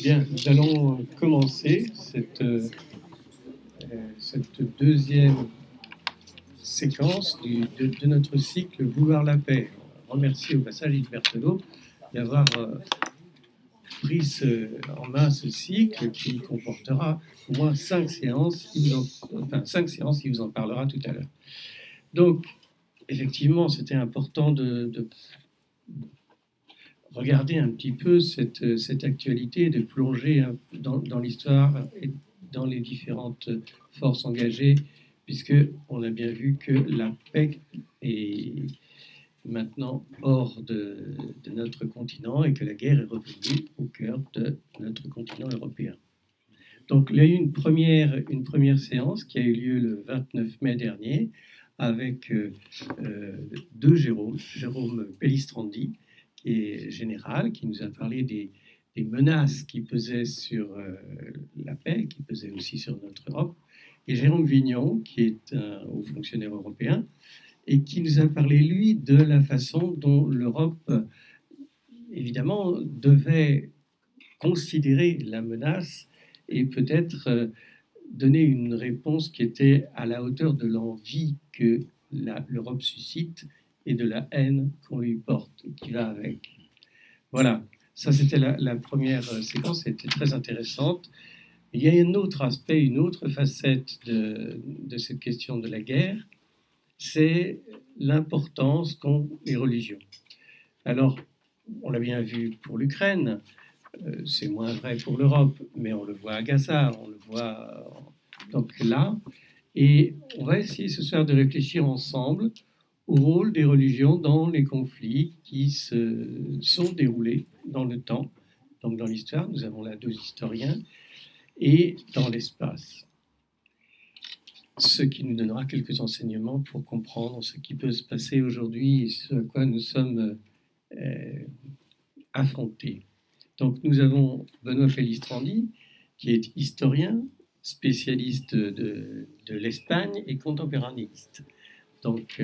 Bien, nous allons commencer cette deuxième séquence de notre cycle Vouloir la paix. On remercie au passage Yves Berthelot d'avoir pris en main ce cycle qui comportera au moins 5 séances. Il vous en parlera tout à l'heure. Donc, effectivement, c'était important de regarder un petit peu cette actualité, de plonger dans l'histoire et dans les différentes forces engagées, puisqu'on a bien vu que la paix est maintenant hors de notre continent et que la guerre est revenue au cœur de notre continent européen. Donc il y a eu une première séance qui a eu lieu le 29 mai dernier avec deux Jérôme Pellistrandi, qui est général, qui nous a parlé des menaces qui pesaient sur la paix, qui pesaient aussi sur notre Europe, et Jérôme Vignon, qui est un haut fonctionnaire européen, et qui nous a parlé, lui, de la façon dont l'Europe, évidemment, devait considérer la menace et peut-être donner une réponse qui était à la hauteur de l'envie que l'Europe suscite et de la haine qu'on lui porte, qui va avec. Voilà, ça c'était la première séquence, c'était très intéressante. Il y a un autre aspect, une autre facette de cette question de la guerre, c'est l'importance qu'ont les religions. Alors, on l'a bien vu pour l'Ukraine, c'est moins vrai pour l'Europe, mais on le voit à Gaza, on le voit donc là, et on va essayer ce soir de réfléchir ensemble au rôle des religions dans les conflits qui se sont déroulés dans le temps. Donc dans l'histoire, nous avons là deux historiens, et dans l'espace. Ce qui nous donnera quelques enseignements pour comprendre ce qui peut se passer aujourd'hui et ce à quoi nous sommes affrontés. Donc nous avons Benoît Pellistrandi, qui est historien, spécialiste de l'Espagne et contemporanéiste. Donc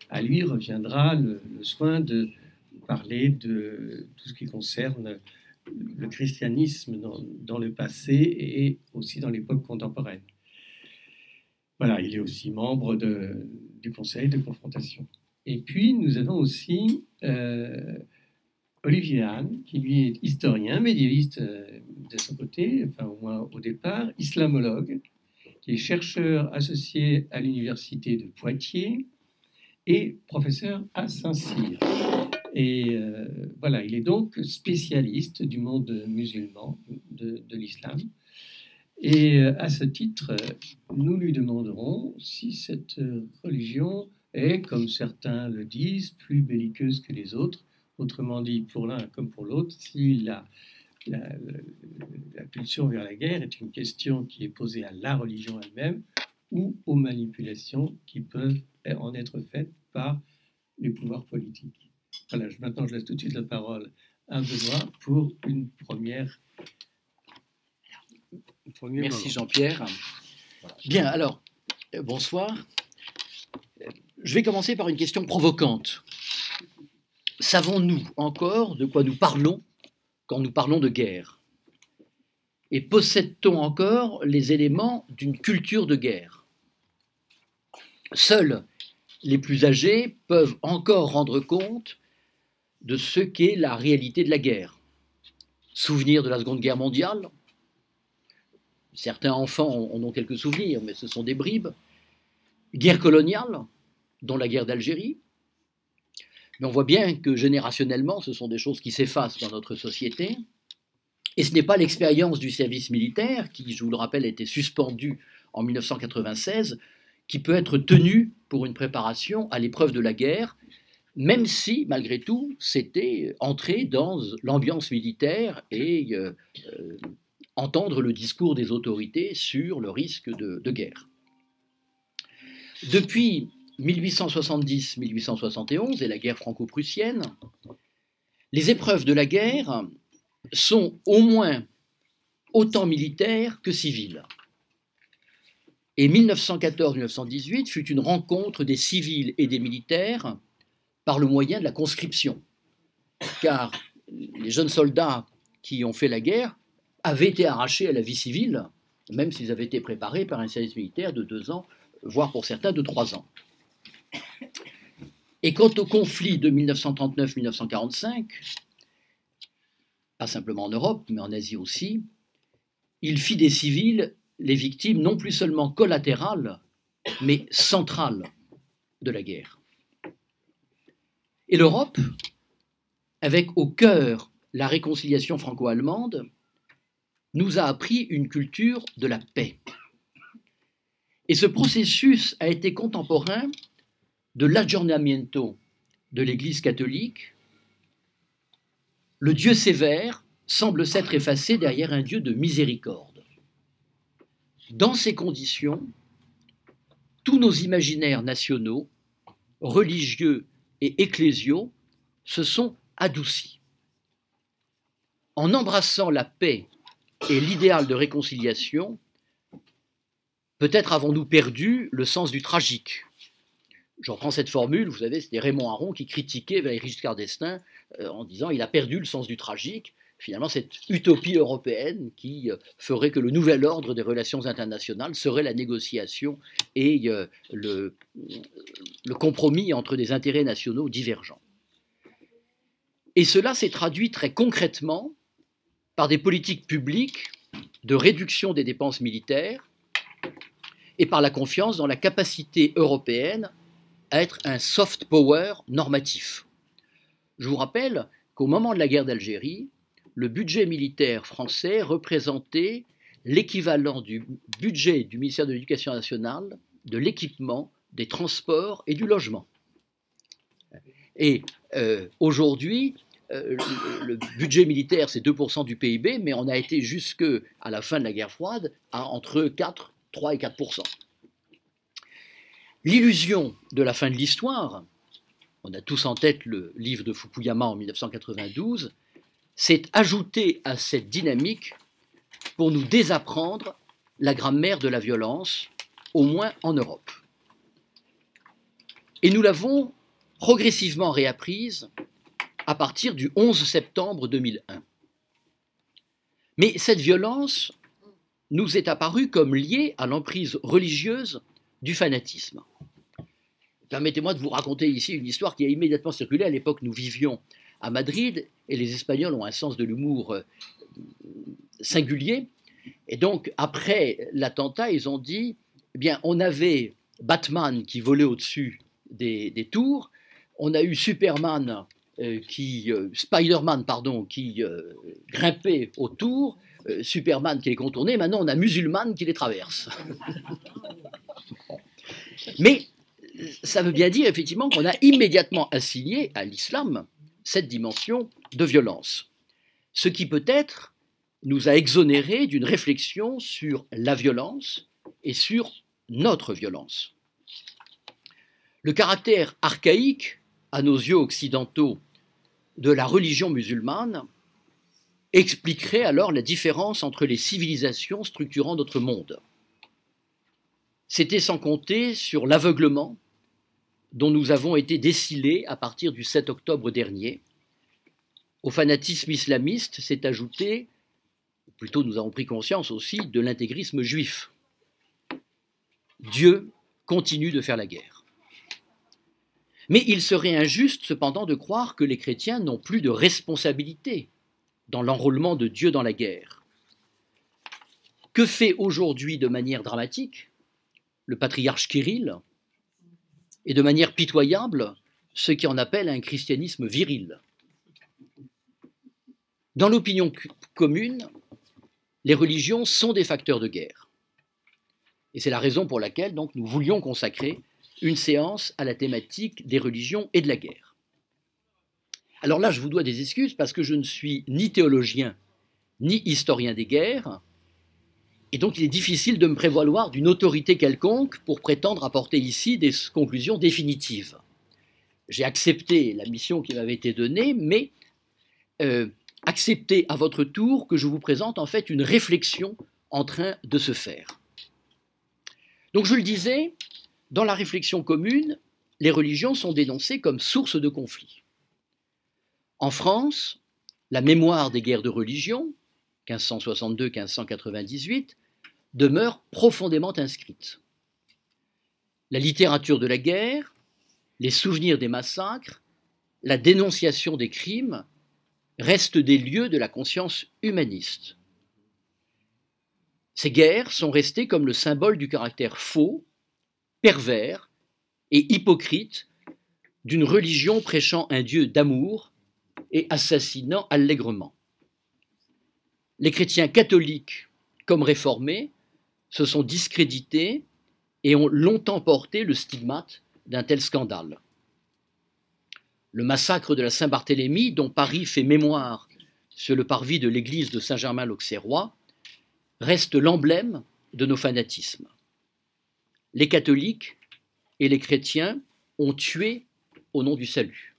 à lui reviendra le soin de parler de tout ce qui concerne le christianisme dans le passé et aussi dans l'époque contemporaine. Voilà, il est aussi membre du Conseil de confrontation. Et puis nous avons aussi Olivier Hahn, qui lui est historien, médiéviste de son côté, enfin au moins au départ, islamologue, qui est chercheur associé à l'université de Poitiers et professeur à Saint-Cyr. Et voilà, il est donc spécialiste du monde musulman, de l'islam. Et à ce titre, nous lui demanderons si cette religion est, comme certains le disent, plus belliqueuse que les autres. Autrement dit, pour l'un comme pour l'autre, si la pulsion vers la guerre est une question qui est posée à la religion elle-même ou aux manipulations qui peuvent en être faites par les pouvoirs politiques. Voilà, maintenant je laisse tout de suite la parole à Benoît pour une première. Merci Jean-Pierre. Bien, alors, bonsoir. Je vais commencer par une question provocante. Savons-nous encore de quoi nous parlons quand nous parlons de guerre? Et possède-t-on encore les éléments d'une culture de guerre? Seuls les plus âgés peuvent encore rendre compte de ce qu'est la réalité de la guerre. Souvenir de la Seconde Guerre mondiale? Certains enfants en ont quelques souvenirs, mais ce sont des bribes. Guerre coloniale, dont la guerre d'Algérie. Mais on voit bien que générationnellement, ce sont des choses qui s'effacent dans notre société. Et ce n'est pas l'expérience du service militaire, qui, je vous le rappelle, a été suspendu en 1996, qui peut être tenue pour une préparation à l'épreuve de la guerre, même si, malgré tout, c'était entrer dans l'ambiance militaire et entendre le discours des autorités sur le risque de guerre. Depuis 1870-1871 et la guerre franco-prussienne, les épreuves de la guerre sont au moins autant militaires que civiles. Et 1914-1918 fut une rencontre des civils et des militaires par le moyen de la conscription, car les jeunes soldats qui ont fait la guerre avaient été arrachés à la vie civile, même s'ils avaient été préparés par un service militaire de 2 ans, voire pour certains de 3 ans. Et quant au conflit de 1939-1945, pas simplement en Europe, mais en Asie aussi, il fit des civils les victimes non plus seulement collatérales, mais centrales de la guerre. Et l'Europe, avec au cœur la réconciliation franco-allemande, nous a appris une culture de la paix. Et ce processus a été contemporain de l'aggiornamento de l'Église catholique. Le Dieu sévère semble s'être effacé derrière un Dieu de miséricorde. Dans ces conditions, tous nos imaginaires nationaux, religieux et ecclésiaux se sont adoucis. En embrassant la paix et l'idéal de réconciliation, peut-être avons-nous perdu le sens du tragique. Je reprends cette formule, vous savez, c'était Raymond Aron qui critiquait Valéry Giscard d'Estaing en disant il a perdu le sens du tragique. Finalement, cette utopie européenne qui ferait que le nouvel ordre des relations internationales serait la négociation et le compromis entre des intérêts nationaux divergents. Et cela s'est traduit très concrètement par des politiques publiques de réduction des dépenses militaires et par la confiance dans la capacité européenne à être un soft power normatif. Je vous rappelle qu'au moment de la guerre d'Algérie, le budget militaire français représentait l'équivalent du budget du ministère de l'Éducation nationale, de l'équipement, des transports et du logement. Et aujourd'hui, le budget militaire, c'est 2% du PIB, mais on a été jusqu'à la fin de la guerre froide à entre 3 et 4%. L'illusion de la fin de l'histoire, on a tous en tête le livre de Fukuyama en 1992, s'est ajoutée à cette dynamique pour nous désapprendre la grammaire de la violence, au moins en Europe. Et nous l'avons progressivement réapprise à partir du 11 septembre 2001. Mais cette violence nous est apparue comme liée à l'emprise religieuse du fanatisme. Permettez-moi de vous raconter ici une histoire qui a immédiatement circulé. À l'époque, nous vivions à Madrid et les Espagnols ont un sens de l'humour singulier. Et donc, après l'attentat, ils ont dit, eh bien, on avait Batman qui volait au-dessus des tours, on a eu Spider-Man qui grimpait aux tours, Superman qui les contournait, maintenant on a Musulman qui les traverse. Mais ça veut bien dire effectivement qu'on a immédiatement assigné à l'islam cette dimension de violence. Ce qui peut-être nous a exonérés d'une réflexion sur la violence et sur notre violence. Le caractère archaïque, à nos yeux occidentaux, de la religion musulmane expliquerait alors la différence entre les civilisations structurant notre monde. C'était sans compter sur l'aveuglement dont nous avons été décilés à partir du 7 octobre dernier. Au fanatisme islamiste s'est ajouté, plutôt nous avons pris conscience aussi, de l'intégrisme juif. Dieu continue de faire la guerre. Mais il serait injuste cependant de croire que les chrétiens n'ont plus de responsabilité dans l'enrôlement de Dieu dans la guerre. Que fait aujourd'hui de manière dramatique le patriarche Kirill et de manière pitoyable ce qui en appelle un christianisme viril? Dans l'opinion commune, les religions sont des facteurs de guerre. Et c'est la raison pour laquelle donc, nous voulions consacrer une séance à la thématique des religions et de la guerre. Alors là, je vous dois des excuses parce que je ne suis ni théologien ni historien des guerres, et donc il est difficile de me prévaloir d'une autorité quelconque pour prétendre apporter ici des conclusions définitives. J'ai accepté la mission qui m'avait été donnée, mais acceptez à votre tour que je vous présente en fait une réflexion en train de se faire. Donc je le disais, dans la réflexion commune, les religions sont dénoncées comme source de conflits. En France, la mémoire des guerres de religion, 1562-1598, demeure profondément inscrite. La littérature de la guerre, les souvenirs des massacres, la dénonciation des crimes restent des lieux de la conscience humaniste. Ces guerres sont restées comme le symbole du caractère faux, pervers et hypocrite d'une religion prêchant un Dieu d'amour et assassinant allègrement. Les chrétiens catholiques comme réformés se sont discrédités et ont longtemps porté le stigmate d'un tel scandale. Le massacre de la Saint-Barthélemy, dont Paris fait mémoire sur le parvis de l'église de Saint-Germain-l'Auxerrois, reste l'emblème de nos fanatismes. Les catholiques et les chrétiens ont tué au nom du salut.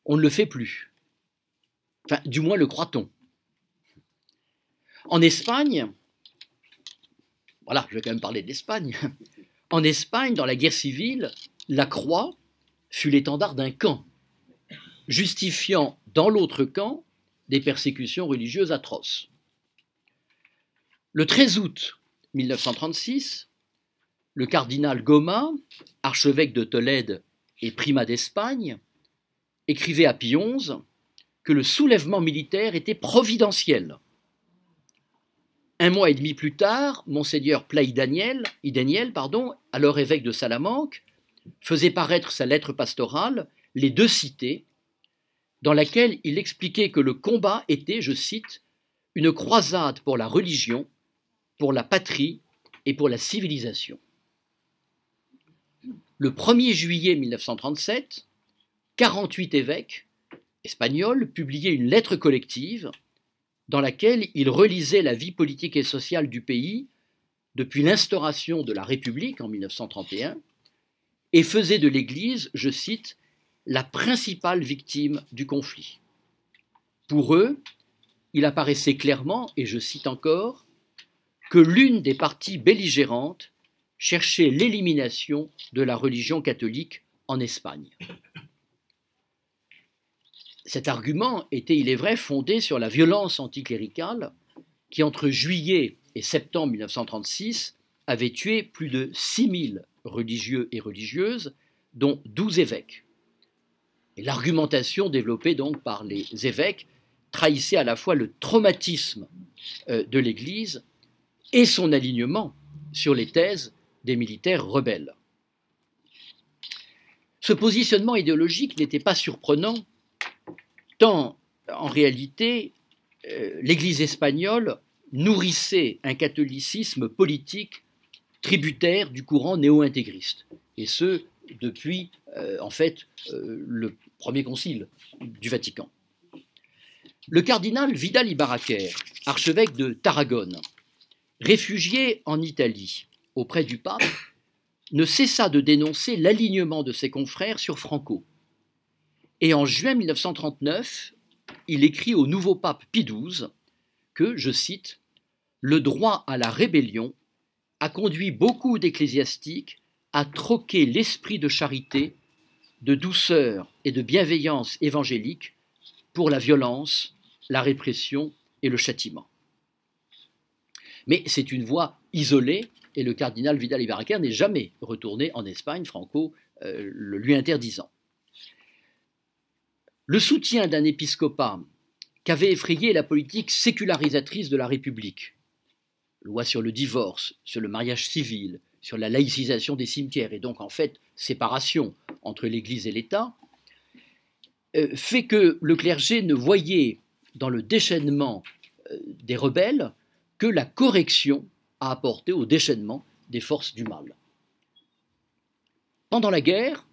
On ne le fait plus. Enfin, du moins le croit-on. En Espagne, voilà, je vais quand même parler de l'Espagne. En Espagne, dans la guerre civile, la croix fut l'étendard d'un camp, justifiant dans l'autre camp des persécutions religieuses atroces. Le 13 août 1936, le cardinal Goma, archevêque de Tolède et primat d'Espagne, écrivait à Pie XI que le soulèvement militaire était providentiel. Un mois et demi plus tard, Monseigneur Play Daniel, alors évêque de Salamanque, faisait paraître sa lettre pastorale, Les Deux Cités, dans laquelle il expliquait que le combat était, je cite, une croisade pour la religion, pour la patrie et pour la civilisation. Le 1er juillet 1937, 48 évêques espagnols publiaient une lettre collective dans laquelle ils relisaient la vie politique et sociale du pays depuis l'instauration de la République en 1931 et faisaient de l'Église, je cite, la principale victime du conflit. Pour eux, il apparaissait clairement, et je cite encore, que l'une des parties belligérantes cherchait l'élimination de la religion catholique en Espagne. Cet argument était, il est vrai, fondé sur la violence anticléricale qui, entre juillet et septembre 1936, avait tué plus de 6000 religieux et religieuses, dont 12 évêques. Et l'argumentation développée donc par les évêques trahissait à la fois le traumatisme de l'Église et son alignement sur les thèses des militaires rebelles. Ce positionnement idéologique n'était pas surprenant, tant en réalité l'Église espagnole nourrissait un catholicisme politique tributaire du courant néo-intégriste, et ce depuis le premier concile du Vatican. Le cardinal Vidal y Barraquer, archevêque de Tarragone, réfugié en Italie auprès du pape, ne cessa de dénoncer l'alignement de ses confrères sur Franco. Et en juin 1939, il écrit au nouveau pape Pie XII que, je cite, « Le droit à la rébellion a conduit beaucoup d'ecclésiastiques à troquer l'esprit de charité, de douceur et de bienveillance évangélique pour la violence, la répression et le châtiment. » Mais c'est une voie isolée et le cardinal Vidal y Barraquer n'est jamais retourné en Espagne, Franco le lui interdisant. Le soutien d'un épiscopat qu'avait effrayé la politique sécularisatrice de la République, loi sur le divorce, sur le mariage civil, sur la laïcisation des cimetières, et donc en fait séparation entre l'Église et l'État, fait que le clergé ne voyait dans le déchaînement des rebelles que la correction à apporter au déchaînement des forces du mal. Pendant la guerre,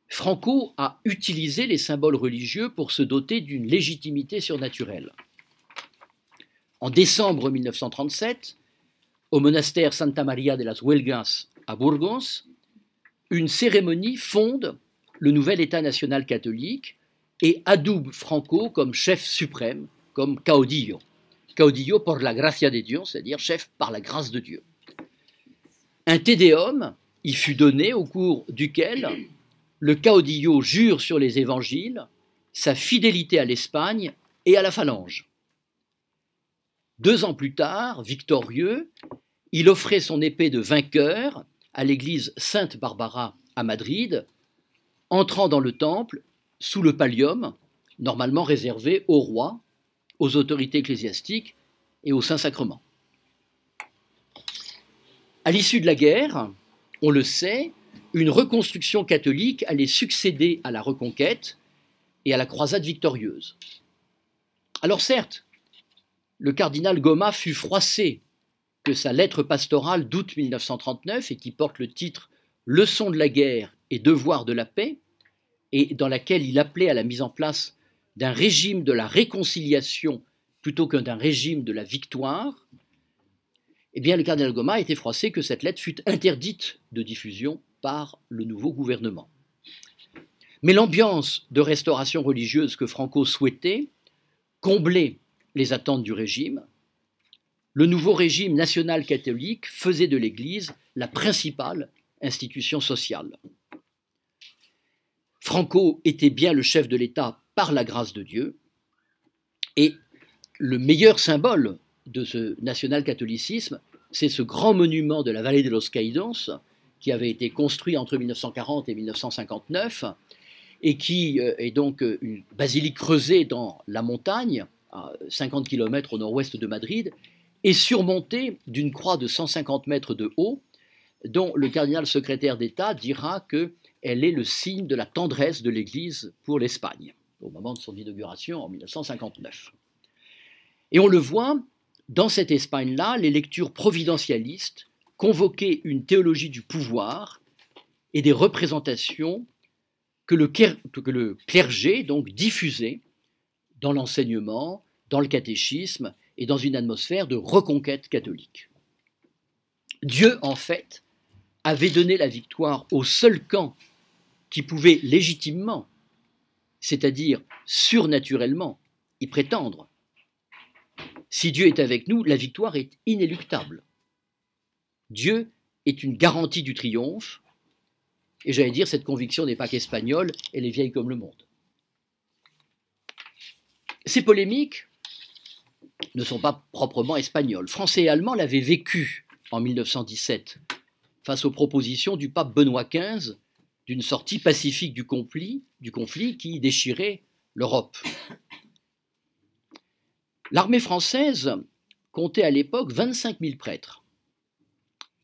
Franco a utilisé les symboles religieux pour se doter d'une légitimité surnaturelle. En décembre 1937, au monastère Santa María de las Huelgas à Burgos, une cérémonie fonde le nouvel État national catholique et adoube Franco comme chef suprême, comme caudillo. Caudillo por la gracia de Dios, c'est-à-dire chef par la grâce de Dieu. Un tédéum y fut donné au cours duquel le caudillo jure sur les évangiles sa fidélité à l'Espagne et à la Phalange. 2 ans plus tard, victorieux, il offrait son épée de vainqueur à l'église Sainte-Barbara à Madrid, entrant dans le temple sous le pallium, normalement réservé au roi, aux autorités ecclésiastiques et au Saint-Sacrement. À l'issue de la guerre, on le sait, une reconstruction catholique allait succéder à la Reconquête et à la croisade victorieuse. Alors certes, le cardinal Goma fut froissé que sa lettre pastorale d'août 1939, et qui porte le titre « Leçon de la guerre et devoir de la paix », et dans laquelle il appelait à la mise en place d'un régime de la réconciliation plutôt que d'un régime de la victoire, eh bien le cardinal Goma était froissé que cette lettre fût interdite de diffusion par le nouveau gouvernement. Mais l'ambiance de restauration religieuse que Franco souhaitait comblait les attentes du régime. Le nouveau régime national catholique faisait de l'Église la principale institution sociale. Franco était bien le chef de l'État par la grâce de Dieu, et le meilleur symbole de ce national-catholicisme, c'est ce grand monument de la vallée de los Caídos, qui avait été construit entre 1940 et 1959, et qui est donc une basilique creusée dans la montagne, à 50 km au nord-ouest de Madrid, et surmontée d'une croix de 150 mètres de haut, dont le cardinal secrétaire d'État dira qu'elle est le signe de la tendresse de l'Église pour l'Espagne, au moment de son inauguration en 1959. Et on le voit, dans cette Espagne-là, les lectures providentialistes convoquaient une théologie du pouvoir et des représentations que le clergé donc diffusait dans l'enseignement, dans le catéchisme et dans une atmosphère de reconquête catholique. Dieu, en fait, avait donné la victoire au seul camp qui pouvait légitimement, c'est-à-dire surnaturellement, y prétendre. Si Dieu est avec nous, la victoire est inéluctable. Dieu est une garantie du triomphe, et j'allais dire, cette conviction n'est pas qu'espagnole, elle est vieille comme le monde. Ces polémiques ne sont pas proprement espagnoles. Français et Allemands l'avaient vécu en 1917 face aux propositions du pape Benoît XV d'une sortie pacifique du conflit qui déchirait l'Europe. L'armée française comptait à l'époque 25 000 prêtres.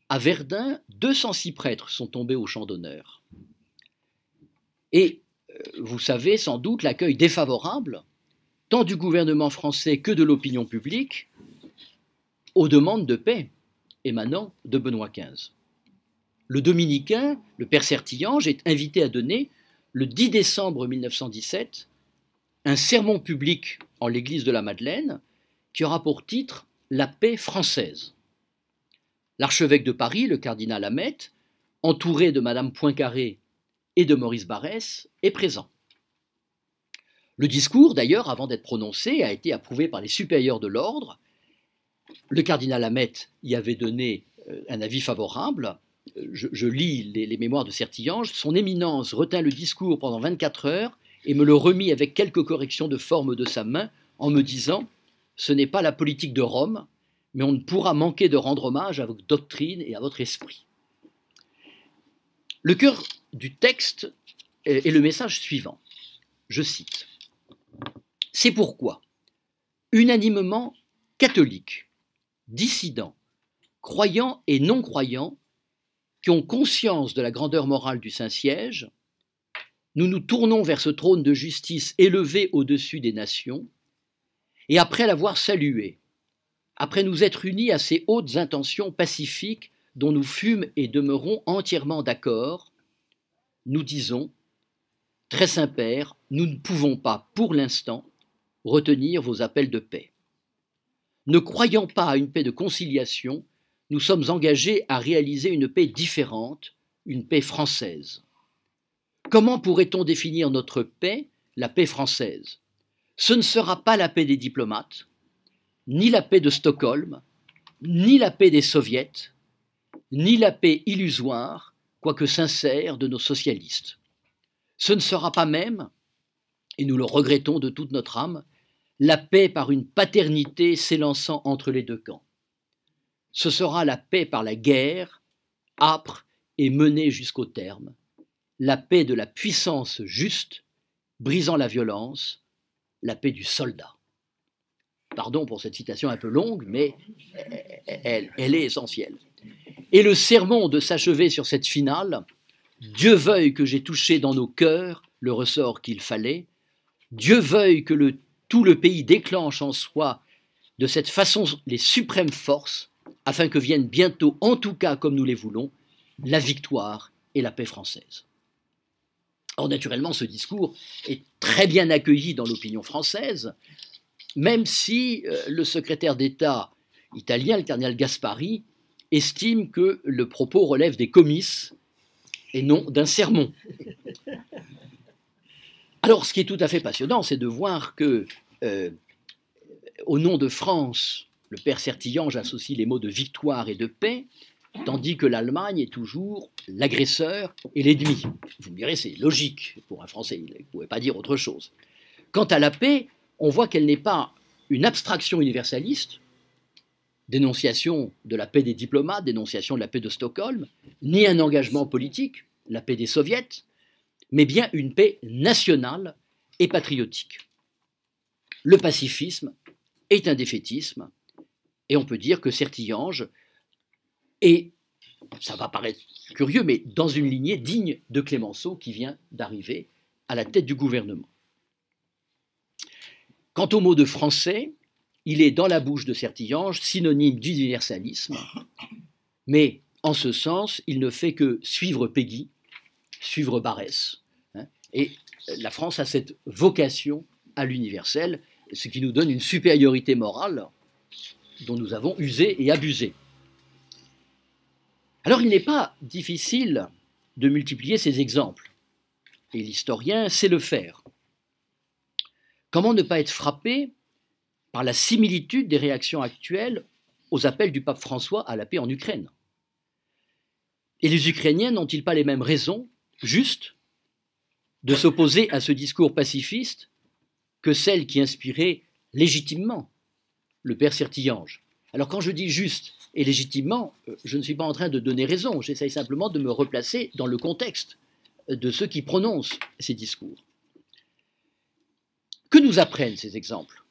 À Verdun, 206 prêtres sont tombés au champ d'honneur. Et vous savez sans doute l'accueil défavorable, tant du gouvernement français que de l'opinion publique, aux demandes de paix émanant de Benoît XV. Le dominicain, le père Sertillange, est invité à donner, le 10 décembre 1917, un sermon public en l'église de la Madeleine qui aura pour titre « La paix française ». L'archevêque de Paris, le cardinal Hamette, entouré de Madame Poincaré et de Maurice Barrès, est présent. Le discours, d'ailleurs, avant d'être prononcé, a été approuvé par les supérieurs de l'ordre. Le cardinal Hamette y avait donné un avis favorable. Je lis les mémoires de Sertillange. Son éminence retint le discours pendant 24 heures et me le remit avec quelques corrections de forme de sa main en me disant « Ce n'est pas la politique de Rome, mais on ne pourra manquer de rendre hommage à votre doctrine et à votre esprit. » Le cœur du texte est le message suivant. Je cite. « C'est pourquoi, unanimement catholiques, dissidents, croyants et non-croyants, qui ont conscience de la grandeur morale du Saint-Siège, nous nous tournons vers ce trône de justice élevé au-dessus des nations, et après l'avoir salué, après nous être unis à ces hautes intentions pacifiques dont nous fûmes et demeurons entièrement d'accord, nous disons, très Saint-Père, nous ne pouvons pas, pour l'instant, retenir vos appels de paix. Ne croyant pas à une paix de conciliation, nous sommes engagés à réaliser une paix différente, une paix française. Comment pourrait-on définir notre paix, la paix française? Ce ne sera pas la paix des diplomates, ni la paix de Stockholm, ni la paix des soviets, ni la paix illusoire, quoique sincère, de nos socialistes. Ce ne sera pas même, et nous le regrettons de toute notre âme, la paix par une paternité s'élançant entre les deux camps. Ce sera la paix par la guerre, âpre et menée jusqu'au terme, la paix de la puissance juste, brisant la violence, la paix du soldat. Pardon pour cette citation un peu longue, mais elle est essentielle. Et le sermon de s'achever sur cette finale, Dieu veuille que j'ai touché dans nos cœurs le ressort qu'il fallait, Dieu veuille que tout le pays déclenche en soi de cette façon les suprêmes forces, afin que viennent bientôt, en tout cas comme nous les voulons, la victoire et la paix française. Or, naturellement, ce discours est très bien accueilli dans l'opinion française, même si le secrétaire d'État italien, le cardinal Gasparri, estime que le propos relève des comices et non d'un sermon. Alors, ce qui est tout à fait passionnant, c'est de voir que, au nom de France, le père Sertillanges associe les mots de victoire et de paix, tandis que l'Allemagne est toujours l'agresseur et l'ennemi. Vous me direz, c'est logique pour un Français, il ne pouvait pas dire autre chose. Quant à la paix, on voit qu'elle n'est pas une abstraction universaliste, dénonciation de la paix des diplomates, dénonciation de la paix de Stockholm, ni un engagement politique, la paix des soviets, mais bien une paix nationale et patriotique. Le pacifisme est un défaitisme, et on peut dire que Sertillanges est, ça va paraître curieux, mais dans une lignée digne de Clémenceau qui vient d'arriver à la tête du gouvernement. Quant au mot de français, il est dans la bouche de Sertillanges synonyme d'universalisme, mais en ce sens, il ne fait que suivre Péguy, suivre Barrès, et la France a cette vocation à l'universel, ce qui nous donne une supériorité morale dont nous avons usé et abusé. Alors il n'est pas difficile de multiplier ces exemples, et l'historien sait le faire. Comment ne pas être frappé par la similitude des réactions actuelles aux appels du pape François à la paix en Ukraine? Et les Ukrainiens n'ont-ils pas les mêmes raisons, justes, de s'opposer à ce discours pacifiste que celles qui inspiraient légitimement le père Sertillanges? Alors quand je dis juste et légitimement, je ne suis pas en train de donner raison, j'essaye simplement de me replacer dans le contexte de ceux qui prononcent ces discours. Que nous apprennent ces exemples?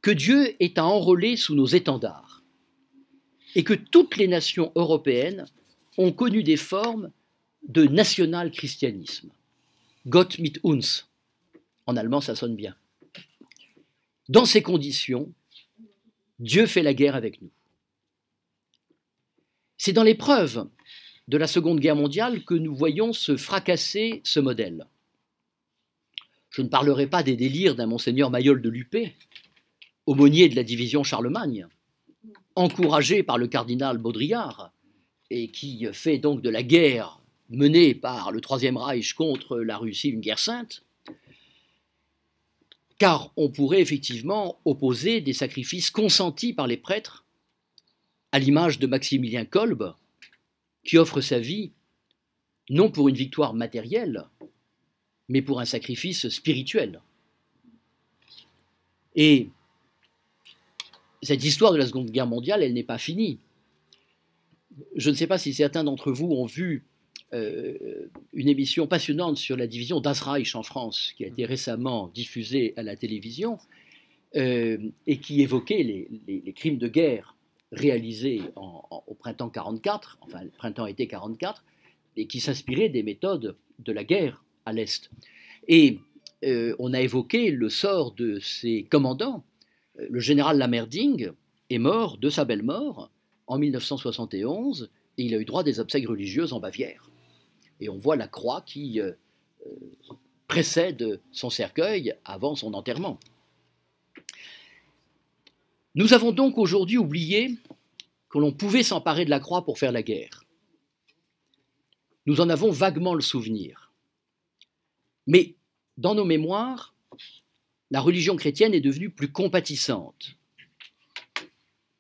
Que Dieu est à enrôler sous nos étendards et que toutes les nations européennes ont connu des formes de national-christianisme. Gott mit uns. En allemand, ça sonne bien. Dans ces conditions, Dieu fait la guerre avec nous. C'est dans l'épreuve de la Seconde Guerre mondiale que nous voyons se fracasser ce modèle. Je ne parlerai pas des délires d'un monseigneur Mayol de Lupé, aumônier de la division Charlemagne, encouragé par le cardinal Baudrillard, et qui fait donc de la guerre menée par le Troisième Reich contre la Russie une guerre sainte, car on pourrait effectivement opposer des sacrifices consentis par les prêtres, à l'image de Maximilien Kolbe, qui offre sa vie non pour une victoire matérielle, mais pour un sacrifice spirituel. Et cette histoire de la Seconde Guerre mondiale, elle n'est pas finie. Je ne sais pas si certains d'entre vous ont vu une émission passionnante sur la division Das Reich en France, qui a été récemment diffusée à la télévision, et qui évoquait les crimes de guerre réalisés au printemps 44, enfin le printemps-été 44, et qui s'inspirait des méthodes de la guerre à l'Est. Et on a évoqué le sort de ses commandants. Le général Lammerding est mort de sa belle mort en 1971, et il a eu droit à des obsèques religieuses en Bavière. Et on voit la croix qui précède son cercueil avant son enterrement. Nous avons donc aujourd'hui oublié que l'on pouvait s'emparer de la croix pour faire la guerre. Nous en avons vaguement le souvenir. Mais dans nos mémoires, la religion chrétienne est devenue plus compatissante.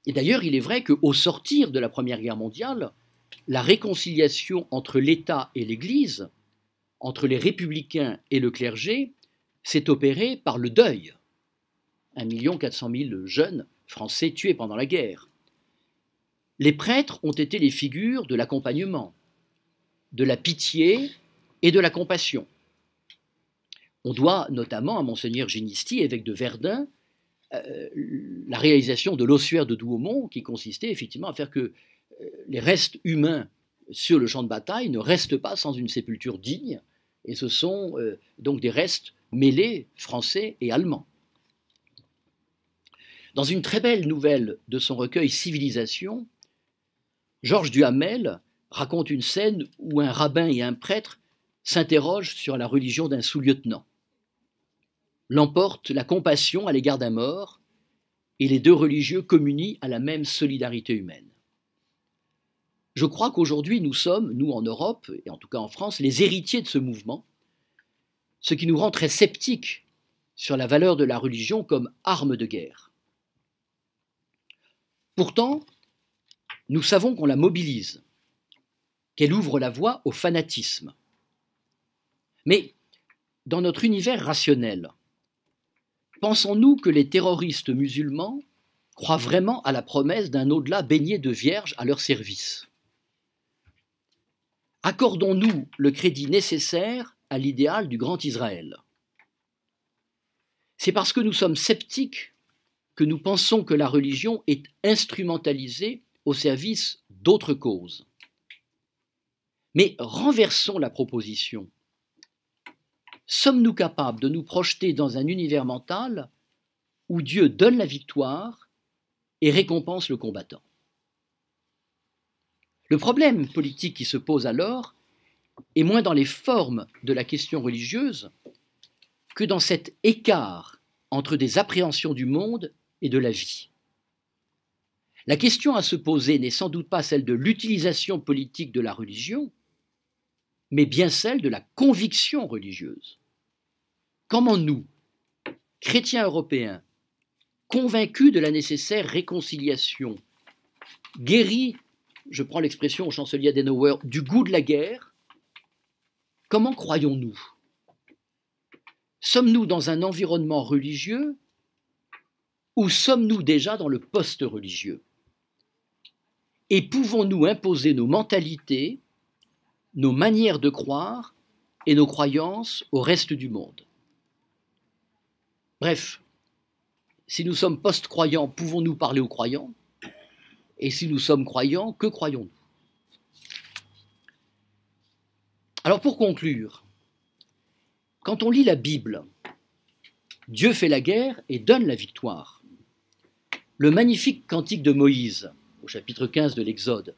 Et d'ailleurs, il est vrai qu'au sortir de la Première Guerre mondiale, la réconciliation entre l'État et l'Église, entre les républicains et le clergé, s'est opérée par le deuil. 1 400 000 jeunes Français tués pendant la guerre. Les prêtres ont été les figures de l'accompagnement, de la pitié et de la compassion. On doit notamment à Monseigneur Ginisti, évêque de Verdun, la réalisation de l'ossuaire de Douaumont, qui consistait effectivement à faire que les restes humains sur le champ de bataille ne restent pas sans une sépulture digne, et ce sont donc des restes mêlés français et allemands. Dans une très belle nouvelle de son recueil Civilisation, Georges Duhamel raconte une scène où un rabbin et un prêtre s'interrogent sur la religion d'un sous-lieutenant. L'emporte la compassion à l'égard d'un mort, et les deux religieux communient à la même solidarité humaine. Je crois qu'aujourd'hui nous sommes, nous en Europe, et en tout cas en France, les héritiers de ce mouvement, ce qui nous rend très sceptiques sur la valeur de la religion comme arme de guerre. Pourtant, nous savons qu'on la mobilise, qu'elle ouvre la voie au fanatisme. Mais dans notre univers rationnel, pensons-nous que les terroristes musulmans croient vraiment à la promesse d'un au-delà baigné de vierges à leur service? Accordons-nous le crédit nécessaire à l'idéal du grand Israël? C'est parce que nous sommes sceptiques que nous pensons que la religion est instrumentalisée au service d'autres causes. Mais renversons la proposition. Sommes-nous capables de nous projeter dans un univers mental où Dieu donne la victoire et récompense le combattant? Le problème politique qui se pose alors est moins dans les formes de la question religieuse que dans cet écart entre des appréhensions du monde et de la vie. La question à se poser n'est sans doute pas celle de l'utilisation politique de la religion, mais bien celle de la conviction religieuse. Comment nous, chrétiens européens, convaincus de la nécessaire réconciliation, guéris, je prends l'expression au chancelier Adenauer, du goût de la guerre, comment croyons-nous? Sommes-nous dans un environnement religieux ou sommes-nous déjà dans le post-religieux? Et pouvons-nous imposer nos mentalités, nos manières de croire et nos croyances au reste du monde? Bref, si nous sommes post-croyants, pouvons-nous parler aux croyants? Et si nous sommes croyants, que croyons-nous? Alors pour conclure, quand on lit la Bible, Dieu fait la guerre et donne la victoire. Le magnifique cantique de Moïse, au chapitre 15 de l'Exode,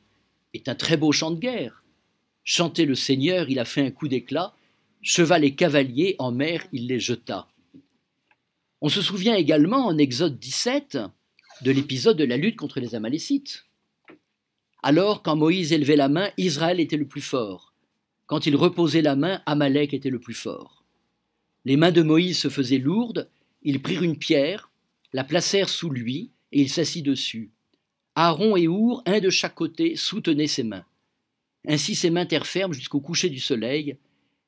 est un très beau chant de guerre. Chanter le Seigneur, il a fait un coup d'éclat, cheval et cavalier en mer, il les jeta. On se souvient également en Exode 17 de l'épisode de la lutte contre les Amalécites. Alors, quand Moïse élevait la main, Israël était le plus fort. Quand il reposait la main, Amalek était le plus fort. Les mains de Moïse se faisaient lourdes, ils prirent une pierre, la placèrent sous lui, et il s'assit dessus. Aaron et Our, un de chaque côté, soutenaient ses mains. Ainsi ses mains tinrent ferme jusqu'au coucher du soleil,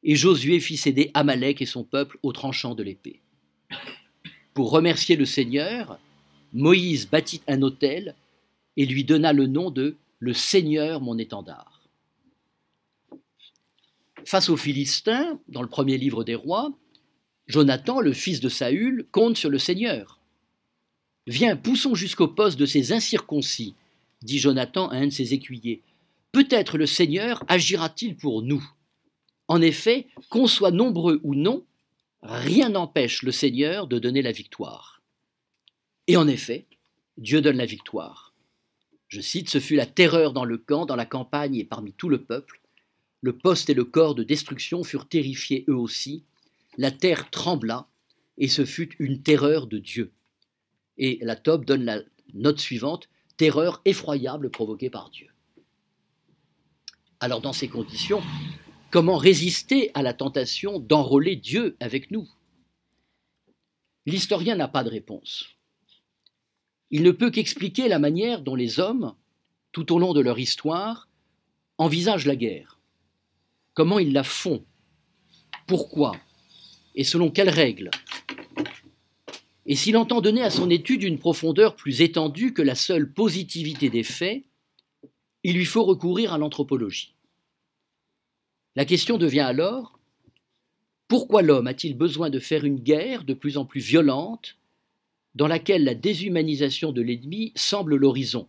et Josué fit céder Amalek et son peuple au tranchant de l'épée. Pour remercier le Seigneur, Moïse bâtit un autel et lui donna le nom de « Le Seigneur mon étendard ». Face aux Philistins, dans le premier livre des rois, Jonathan, le fils de Saül, compte sur le Seigneur. « Viens, poussons jusqu'au poste de ces incirconcis, dit Jonathan à un de ses écuyers. Peut-être le Seigneur agira-t-il pour nous. En effet, qu'on soit nombreux ou non, rien n'empêche le Seigneur de donner la victoire. » Et en effet, Dieu donne la victoire. Je cite, « Ce fut la terreur dans le camp, dans la campagne et parmi tout le peuple. Le poste et le corps de destruction furent terrifiés eux aussi. La terre trembla et ce fut une terreur de Dieu. » Et la Tob donne la note suivante, « Terreur effroyable provoquée par Dieu. » Alors dans ces conditions, comment résister à la tentation d'enrôler Dieu avec nous? L'historien n'a pas de réponse. Il ne peut qu'expliquer la manière dont les hommes, tout au long de leur histoire, envisagent la guerre. Comment ils la font? Pourquoi? Et selon quelles règles? Et s'il entend donner à son étude une profondeur plus étendue que la seule positivité des faits, il lui faut recourir à l'anthropologie. La question devient alors, pourquoi l'homme a-t-il besoin de faire une guerre de plus en plus violente dans laquelle la déshumanisation de l'ennemi semble l'horizon?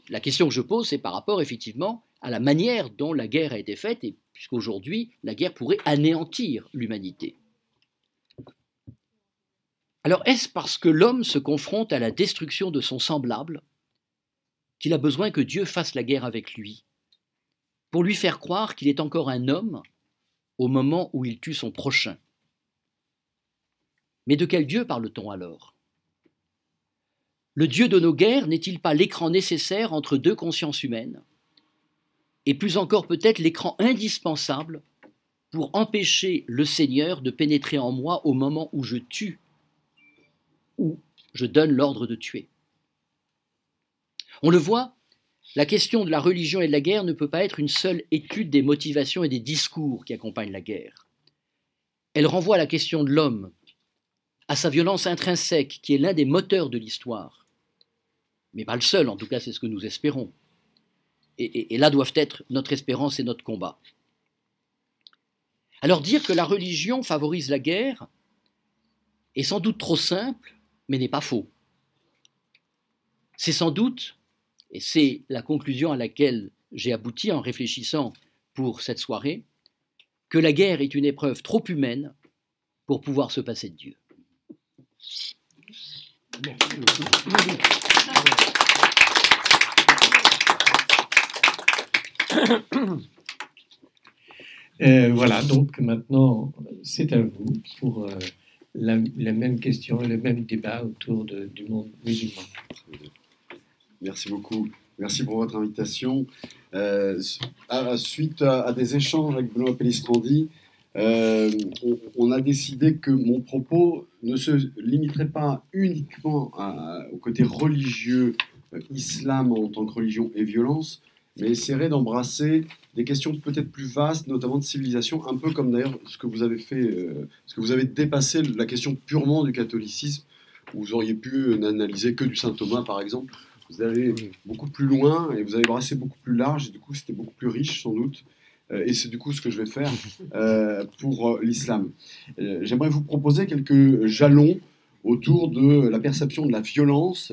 La question que je pose, c'est par rapport effectivement à la manière dont la guerre a été faite, et puisqu'aujourd'hui, la guerre pourrait anéantir l'humanité. Alors, est-ce parce que l'homme se confronte à la destruction de son semblable qu'il a besoin que Dieu fasse la guerre avec lui, pour lui faire croire qu'il est encore un homme au moment où il tue son prochain? Mais de quel Dieu parle-t-on alors? Le Dieu de nos guerres n'est-il pas l'écran nécessaire entre deux consciences humaines, et plus encore peut-être l'écran indispensable pour empêcher le Seigneur de pénétrer en moi au moment où je tue, où je donne l'ordre de tuer? On le voit, la question de la religion et de la guerre ne peut pas être une seule étude des motivations et des discours qui accompagnent la guerre. Elle renvoie à la question de l'homme, à sa violence intrinsèque qui est l'un des moteurs de l'histoire. Mais pas le seul, en tout cas c'est ce que nous espérons. Et là doivent être notre espérance et notre combat. Alors dire que la religion favorise la guerre est sans doute trop simple, mais n'est pas faux. C'est sans doute, et c'est la conclusion à laquelle j'ai abouti en réfléchissant pour cette soirée, que la guerre est une épreuve trop humaine pour pouvoir se passer de Dieu. Voilà, donc maintenant, c'est à vous pour la même question, le même débat autour du monde musulman. Merci beaucoup. Merci pour votre invitation. Suite à des échanges avec Benoît Pellistrandi, on a décidé que mon propos ne se limiterait pas uniquement au côté religieux, islam en tant que religion et violence, mais essaierait d'embrasser des questions peut-être plus vastes, notamment de civilisation, un peu comme d'ailleurs ce que vous avez fait, ce que vous avez dépassé la question purement du catholicisme, où vous auriez pu n'analyser que du saint Thomas, par exemple. Vous allez beaucoup plus loin et vous avez brassé beaucoup plus large, et du coup c'était beaucoup plus riche sans doute. Et c'est du coup ce que je vais faire pour l'islam. J'aimerais vous proposer quelques jalons autour de la perception de la violence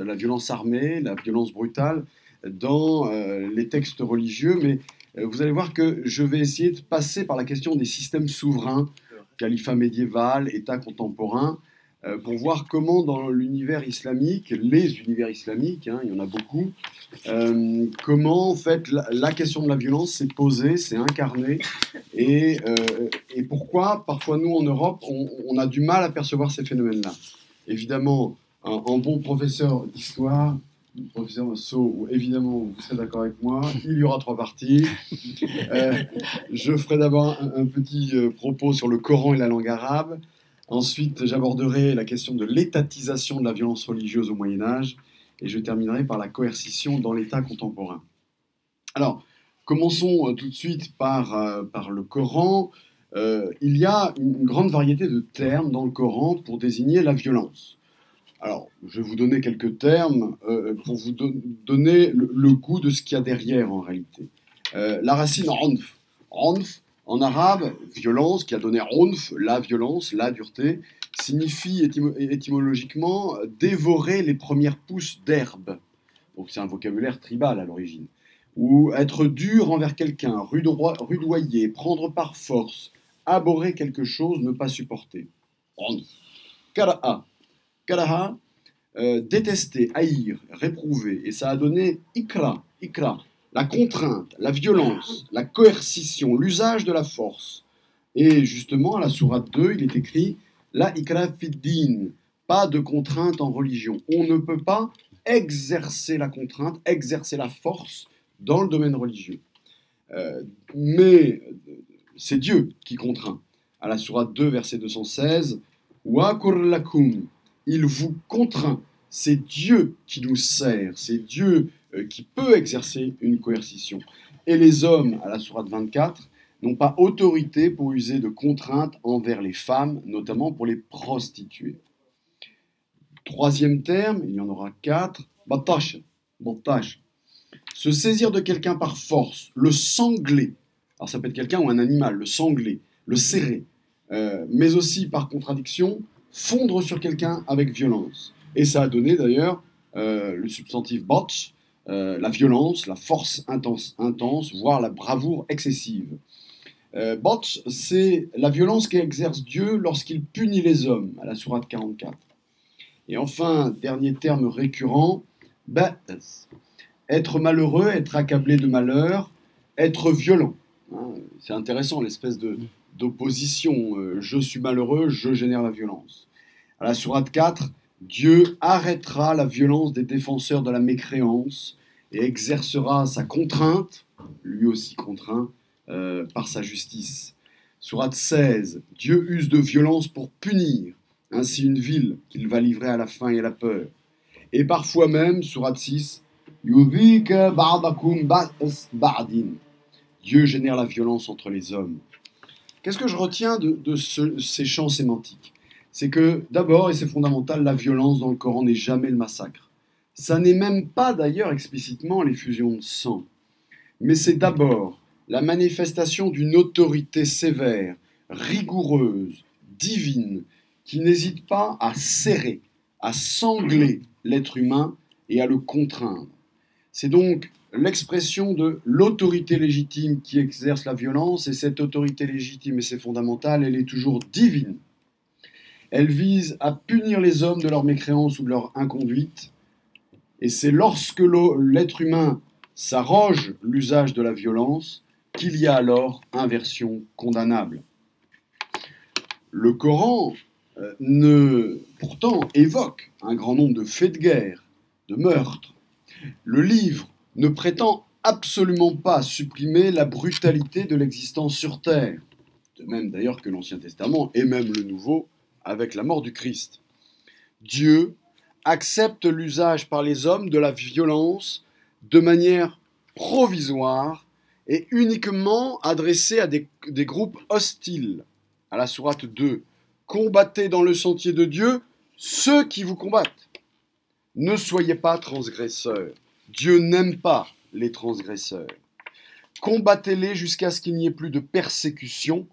armée, la violence brutale dans les textes religieux, mais vous allez voir que je vais essayer de passer par la question des systèmes souverains, califat médiéval, État contemporain, pour voir comment dans l'univers islamique, les univers islamiques, il y en a beaucoup, comment en fait la question de la violence s'est posée, s'est incarnée, et pourquoi parfois nous en Europe on a du mal à percevoir ces phénomènes-là. Évidemment, un bon professeur d'histoire, professeur Massot, évidemment vous serez d'accord avec moi, il y aura 3 parties. Je ferai d'abord un petit propos sur le Coran et la langue arabe. Ensuite, j'aborderai la question de l'étatisation de la violence religieuse au Moyen-Âge et je terminerai par la coercition dans l'État contemporain. Alors, commençons tout de suite par le Coran. Il y a une grande variété de termes dans le Coran pour désigner la violence. Alors, je vais vous donner quelques termes pour vous donner le goût de ce qu'il y a derrière en réalité. La racine onf. Onf, en arabe, violence, qui a donné onf, la violence, la dureté, signifie étymologiquement dévorer les premières pousses d'herbe. Donc c'est un vocabulaire tribal à l'origine. Ou être dur envers quelqu'un, rudoyer, prendre par force, abhorrer quelque chose, ne pas supporter. Onf. Karaha. Karaha, détester, haïr, réprouver. Et ça a donné ikra. Ikra. La contrainte, la violence, la coercition, l'usage de la force. Et justement, à la sourate 2, il est écrit « La ikra fid-din », pas de contrainte en religion. On ne peut pas exercer la contrainte, exercer la force dans le domaine religieux. Mais c'est Dieu qui contraint. À la sourate 2, verset 216, « Wa kurlakum » il vous contraint. C'est Dieu qui nous sert, c'est Dieu qui peut exercer une coercition. Et les hommes, à la sourate 24, n'ont pas autorité pour user de contraintes envers les femmes, notamment pour les prostituer. Troisième terme, il y en aura 4, batash, batash. Se saisir de quelqu'un par force, le sangler. Alors ça peut être quelqu'un ou un animal, le sangler, le serrer. Mais aussi par contradiction, fondre sur quelqu'un avec violence. Et ça a donné d'ailleurs le substantif botch, la violence, la force intense, voire la bravoure excessive. Botch, c'est la violence qu'exerce Dieu lorsqu'il punit les hommes, à la sourate 44. Et enfin, dernier terme récurrent, ba'as. Être malheureux, être accablé de malheur, être violent. C'est intéressant, l'espèce d'opposition. Je suis malheureux, je génère la violence. À la sourate 4, Dieu arrêtera la violence des défenseurs de la mécréance et exercera sa contrainte, lui aussi contraint, par sa justice. Sourate 16, Dieu use de violence pour punir ainsi une ville qu'il va livrer à la faim et à la peur. Et parfois même, sourate 6, Yudhika ba'dakum ba'as ba'din. Dieu génère la violence entre les hommes. Qu'est-ce que je retiens de ces champs sémantiques? C'est que, d'abord, et c'est fondamental, la violence dans le Coran n'est jamais le massacre. Ça n'est même pas d'ailleurs explicitement l'effusion de sang. Mais c'est d'abord la manifestation d'une autorité sévère, rigoureuse, divine, qui n'hésite pas à serrer, à sangler l'être humain et à le contraindre. C'est donc l'expression de l'autorité légitime qui exerce la violence, et cette autorité légitime, et c'est fondamental, elle est toujours divine. Elle vise à punir les hommes de leur mécréance ou de leur inconduite, et c'est lorsque l'être humain s'arroge l'usage de la violence qu'il y a alors inversion condamnable. Le Coran pourtant évoque un grand nombre de faits de guerre, de meurtres. Le livre ne prétend absolument pas supprimer la brutalité de l'existence sur Terre, de même d'ailleurs que l'Ancien Testament et même le Nouveau avec la mort du Christ. Dieu accepte l'usage par les hommes de la violence de manière provisoire et uniquement adressée à des groupes hostiles. À la sourate 2, combattez dans le sentier de Dieu ceux qui vous combattent. Ne soyez pas transgresseurs. Dieu n'aime pas les transgresseurs. Combattez-les jusqu'à ce qu'il n'y ait plus de persécution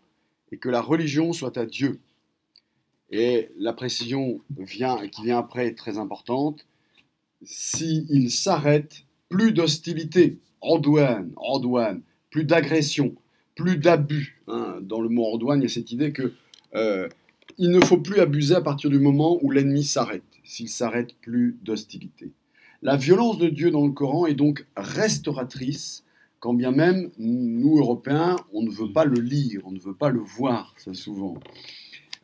et que la religion soit à Dieu. Et la précision qui vient après est très importante. S'il s'arrête, plus d'hostilité, ordouane, plus d'agression, plus d'abus. Dans le mot ordouane, il y a cette idée que il ne faut plus abuser à partir du moment où l'ennemi s'arrête. S'il s'arrête, plus d'hostilité. La violence de Dieu dans le Coran est donc restauratrice, quand bien même nous, Européens, on ne veut pas le lire, on ne veut pas le voir, ça souvent.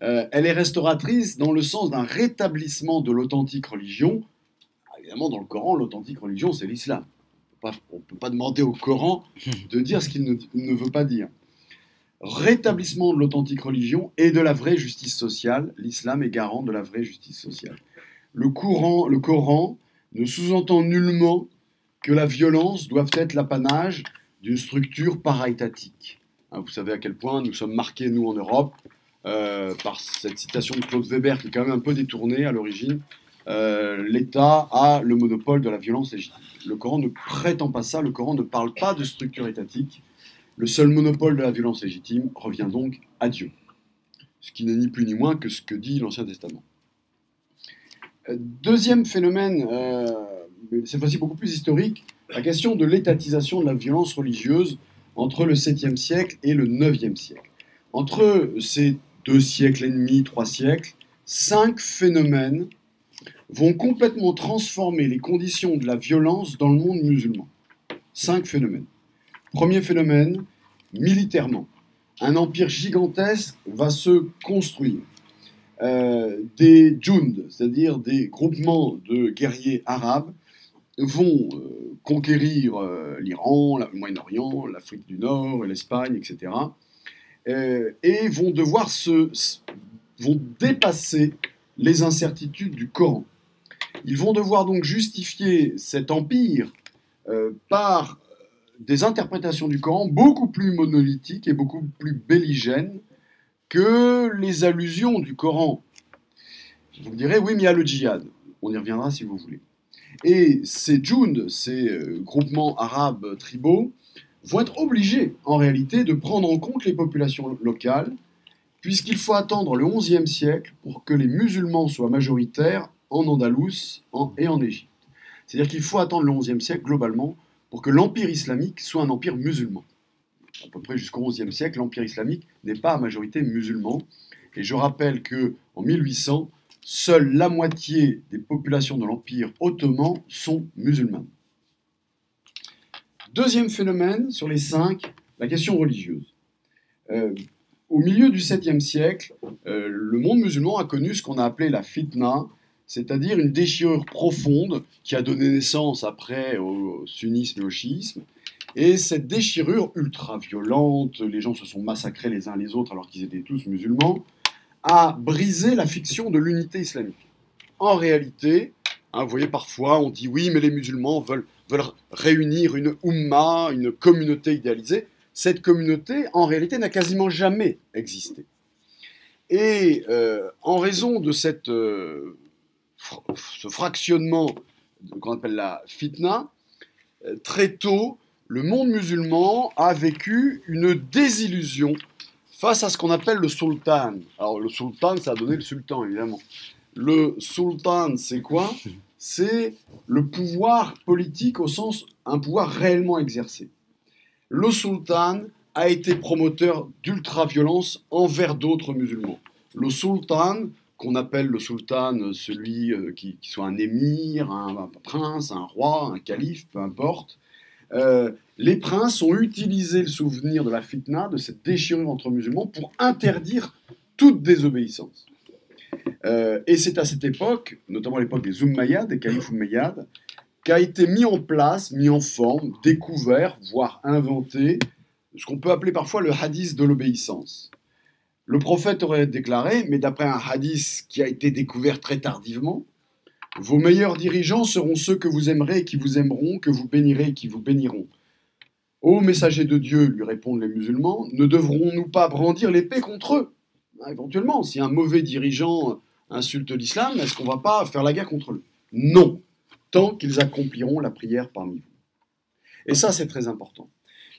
Elle est restauratrice dans le sens d'un rétablissement de l'authentique religion. Évidemment, dans le Coran, l'authentique religion, c'est l'islam. On ne peut pas demander au Coran de dire ce qu'il ne veut pas dire. Rétablissement de l'authentique religion et de la vraie justice sociale. L'islam est garant de la vraie justice sociale. Le Coran ne sous-entend nullement que la violence doit être l'apanage d'une structure para-étatique. Vous savez à quel point nous sommes marqués, nous, en Europe, par cette citation de Claude Weber, qui est quand même un peu détournée à l'origine. L'État a le monopole de la violence légitime. Le Coran ne prétend pas ça, le Coran ne parle pas de structure étatique. Le seul monopole de la violence légitime revient donc à Dieu. Ce qui n'est ni plus ni moins que ce que dit l'Ancien Testament. Deuxième phénomène, cette fois-ci beaucoup plus historique, la question de l'étatisation de la violence religieuse entre le 7e siècle et le 9e siècle. Entre ces 2 siècles et demi, 3 siècles, 5 phénomènes vont complètement transformer les conditions de la violence dans le monde musulman. 5 phénomènes. Premier phénomène, militairement. Un empire gigantesque va se construire. Des djund, c'est-à-dire des groupements de guerriers arabes, vont conquérir l'Iran, le Moyen-Orient, l'Afrique du Nord, l'Espagne, etc. Et vont devoir vont dépasser les incertitudes du Coran. Ils vont devoir donc justifier cet empire par des interprétations du Coran beaucoup plus monolithiques et beaucoup plus belligènes que les allusions du Coran. Vous me direz, oui, mais il y a le djihad. on y reviendra si vous voulez. Et ces djunds, ces groupements arabes tribaux, vont être obligés, en réalité, de prendre en compte les populations locales, puisqu'il faut attendre le XIe siècle pour que les musulmans soient majoritaires en Andalouse et en Égypte. C'est-à-dire qu'il faut attendre le XIe siècle, globalement, pour que l'empire islamique soit un empire musulman. À peu près jusqu'au XIe siècle, l'empire islamique n'est pas à majorité musulman. Et je rappelle qu'en 1800, seule la moitié des populations de l'empire ottoman sont musulmanes. Deuxième phénomène, sur les 5, la question religieuse. Au milieu du 7e siècle, le monde musulman a connu ce qu'on a appelé la fitna, c'est-à-dire une déchirure profonde qui a donné naissance après au sunnisme et au chiisme. Et cette déchirure ultra-violente, les gens se sont massacrés les uns les autres alors qu'ils étaient tous musulmans, a brisé la fiction de l'unité islamique. En réalité, vous voyez, parfois on dit oui, mais les musulmans veulent réunir une umma, une communauté idéalisée. Cette communauté, en réalité, n'a quasiment jamais existé. Et en raison de ce fractionnement qu'on appelle la fitna, très tôt, le monde musulman a vécu une désillusion face à ce qu'on appelle le sultan. Alors le sultan, ça a donné le sultan, évidemment. Le sultan, c'est quoi? C'est le pouvoir politique au sens un pouvoir réellement exercé. Le sultan a été promoteur d'ultra-violence envers d'autres musulmans. Le sultan, qu'on appelle le sultan, celui qui soit un émir, un prince, un roi, un calife, peu importe, les princes ont utilisé le souvenir de la fitna, de cette déchirure entre musulmans, pour interdire toute désobéissance. Et c'est à cette époque, notamment à l'époque des Umayyads, des califes Umayyads, qu'a été mis en place, mis en forme, découvert, voire inventé, ce qu'on peut appeler parfois le hadith de l'obéissance. Le prophète aurait déclaré, mais d'après un hadith qui a été découvert très tardivement, « Vos meilleurs dirigeants seront ceux que vous aimerez et qui vous aimeront, que vous bénirez et qui vous béniront. » Ô messager de Dieu, lui répondent les musulmans, ne devrons-nous pas brandir l'épée contre eux? Éventuellement, si un mauvais dirigeant insulte l'islam, est-ce qu'on ne va pas faire la guerre contre eux? Non, tant qu'ils accompliront la prière parmi vous. Et ça, c'est très important,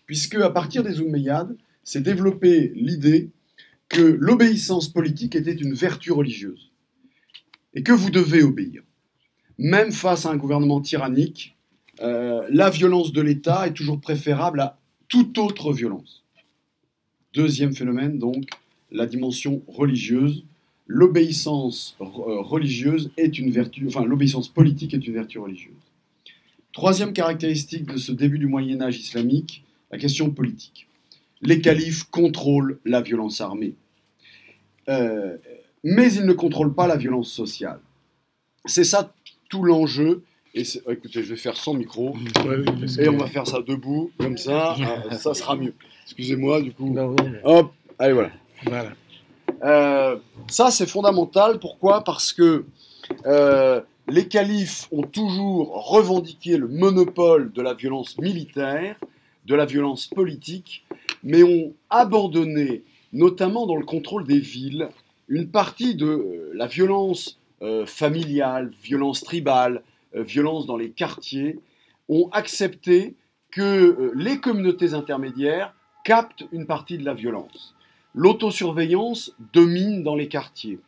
puisque à partir des Umayyads, s'est développée l'idée que l'obéissance politique était une vertu religieuse, et que vous devez obéir. Même face à un gouvernement tyrannique, la violence de l'État est toujours préférable à toute autre violence. Deuxième phénomène, donc, la dimension religieuse. L'obéissance religieuse est une vertu, enfin l'obéissance politique est une vertu religieuse. Troisième caractéristique de ce début du Moyen-Âge islamique, la question politique. Les califes contrôlent la violence armée, mais ils ne contrôlent pas la violence sociale. C'est ça tout l'enjeu. Et écoutez, je vais faire sans micro, et on va faire ça debout, comme ça, ça sera mieux. Excusez-moi, du coup. Hop, allez, voilà. Ça, c'est fondamental. Pourquoi? Parce que les califes ont toujours revendiqué le monopole de la violence militaire, de la violence politique, mais ont abandonné, notamment dans le contrôle des villes, une partie de la violence familiale, violence tribale, violence dans les quartiers, ont accepté que les communautés intermédiaires captent une partie de la violence. L'autosurveillance domine dans les quartiers.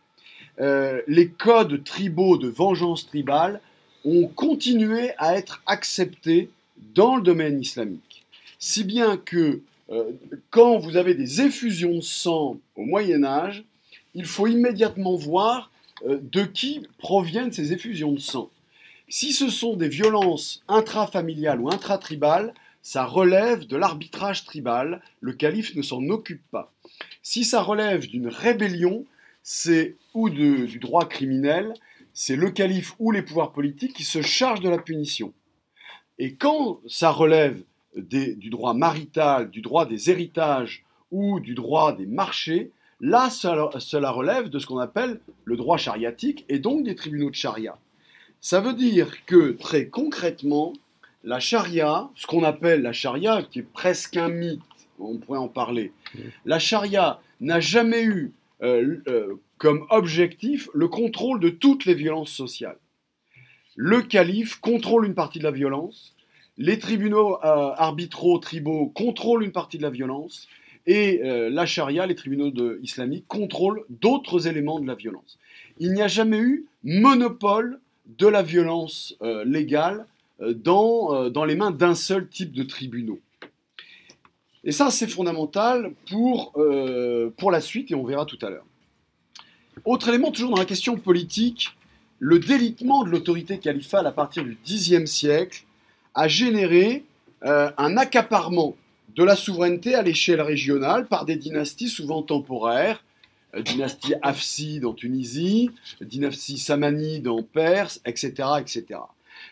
Les codes tribaux de vengeance tribale ont continué à être acceptés dans le domaine islamique. Si bien que quand vous avez des effusions de sang au Moyen-Âge, il faut immédiatement voir de qui proviennent ces effusions de sang. Si ce sont des violences intrafamiliales ou intratribales, ça relève de l'arbitrage tribal, le calife ne s'en occupe pas. Si ça relève d'une rébellion ou du droit criminel, c'est le calife ou les pouvoirs politiques qui se chargent de la punition. Et quand ça relève du droit marital, du droit des héritages ou du droit des marchés, là, cela relève de ce qu'on appelle le droit chariatique et donc des tribunaux de charia. Ça veut dire que, très concrètement, la charia, ce qu'on appelle la charia, qui est presque un mythe, on pourrait en parler, la charia n'a jamais eu comme objectif le contrôle de toutes les violences sociales. le calife contrôle une partie de la violence, les tribunaux arbitraux tribaux contrôlent une partie de la violence, et la charia, les tribunaux islamiques, contrôlent d'autres éléments de la violence. Il n'y a jamais eu monopole de la violence légale dans les mains d'un seul type de tribunaux. Et ça, c'est fondamental pour la suite, et on verra tout à l'heure. Autre élément, toujours dans la question politique, le délitement de l'autorité califale à partir du Xe siècle a généré un accaparement de la souveraineté à l'échelle régionale par des dynasties souvent temporaires, dynastie Hafside en Tunisie, dynastie Samanide en Perse, etc., etc.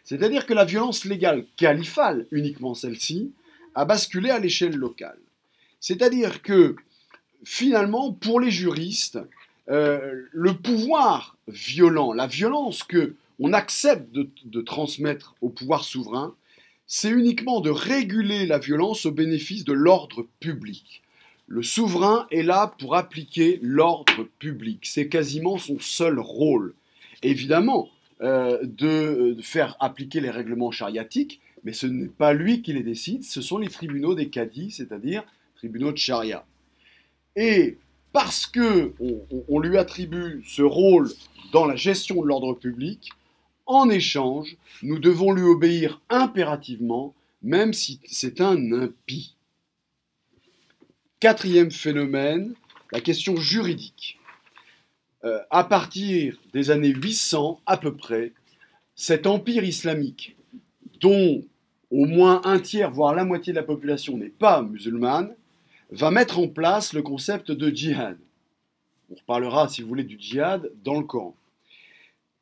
C'est-à-dire que la violence légale califale, uniquement celle-ci, a basculé à l'échelle locale. C'est-à-dire que, finalement, pour les juristes, le pouvoir violent, la violence que on accepte de transmettre au pouvoir souverain, c'est uniquement de réguler la violence au bénéfice de l'ordre public. Le souverain est là pour appliquer l'ordre public. C'est quasiment son seul rôle. Évidemment, de faire appliquer les règlements chariatiques, mais ce n'est pas lui qui les décide, ce sont les tribunaux des cadis, c'est-à-dire tribunaux de charia. Et parce qu'on lui attribue ce rôle dans la gestion de l'ordre public, en échange, nous devons lui obéir impérativement, même si c'est un impie. Quatrième phénomène, la question juridique. À partir des années 800 à peu près, cet empire islamique, dont au moins un tiers, voire la moitié de la population n'est pas musulmane, va mettre en place le concept de djihad. On reparlera, si vous voulez, du djihad dans le Coran.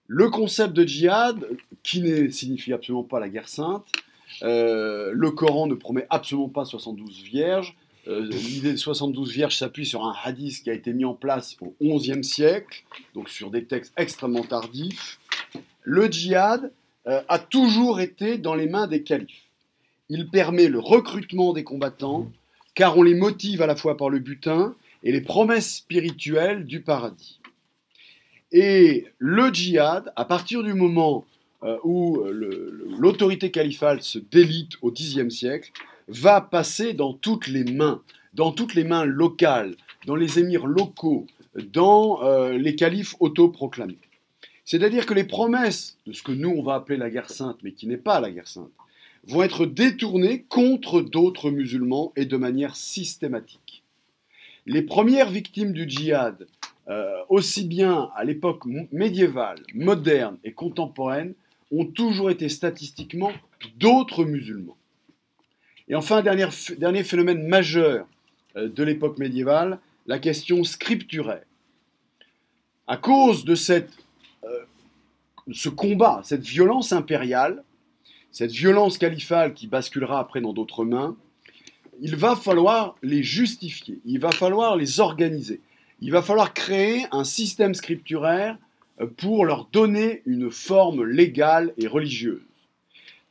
Le concept de djihad, qui ne signifie absolument pas la guerre sainte, le Coran ne promet absolument pas 72 vierges. L'idée de 72 vierges s'appuie sur un hadith qui a été mis en place au XIe siècle, donc sur des textes extrêmement tardifs. Le djihad a toujours été dans les mains des califes. Il permet le recrutement des combattants, car on les motive à la fois par le butin et les promesses spirituelles du paradis. Et le djihad, à partir du moment où l'autorité califale se délite au Xe siècle, va passer dans toutes les mains locales, dans les émirs locaux, dans les califes autoproclamés. C'est-à-dire que les promesses de ce que nous on va appeler la guerre sainte, mais qui n'est pas la guerre sainte, vont être détournées contre d'autres musulmans et de manière systématique. Les premières victimes du djihad, aussi bien à l'époque médiévale, moderne et contemporaine, ont toujours été statistiquement d'autres musulmans. Et enfin, dernier phénomène majeur de l'époque médiévale, la question scripturaire. À cause de ce combat, cette violence impériale, cette violence califale qui basculera après dans d'autres mains, il va falloir les justifier, il va falloir les organiser, il va falloir créer un système scripturaire pour leur donner une forme légale et religieuse.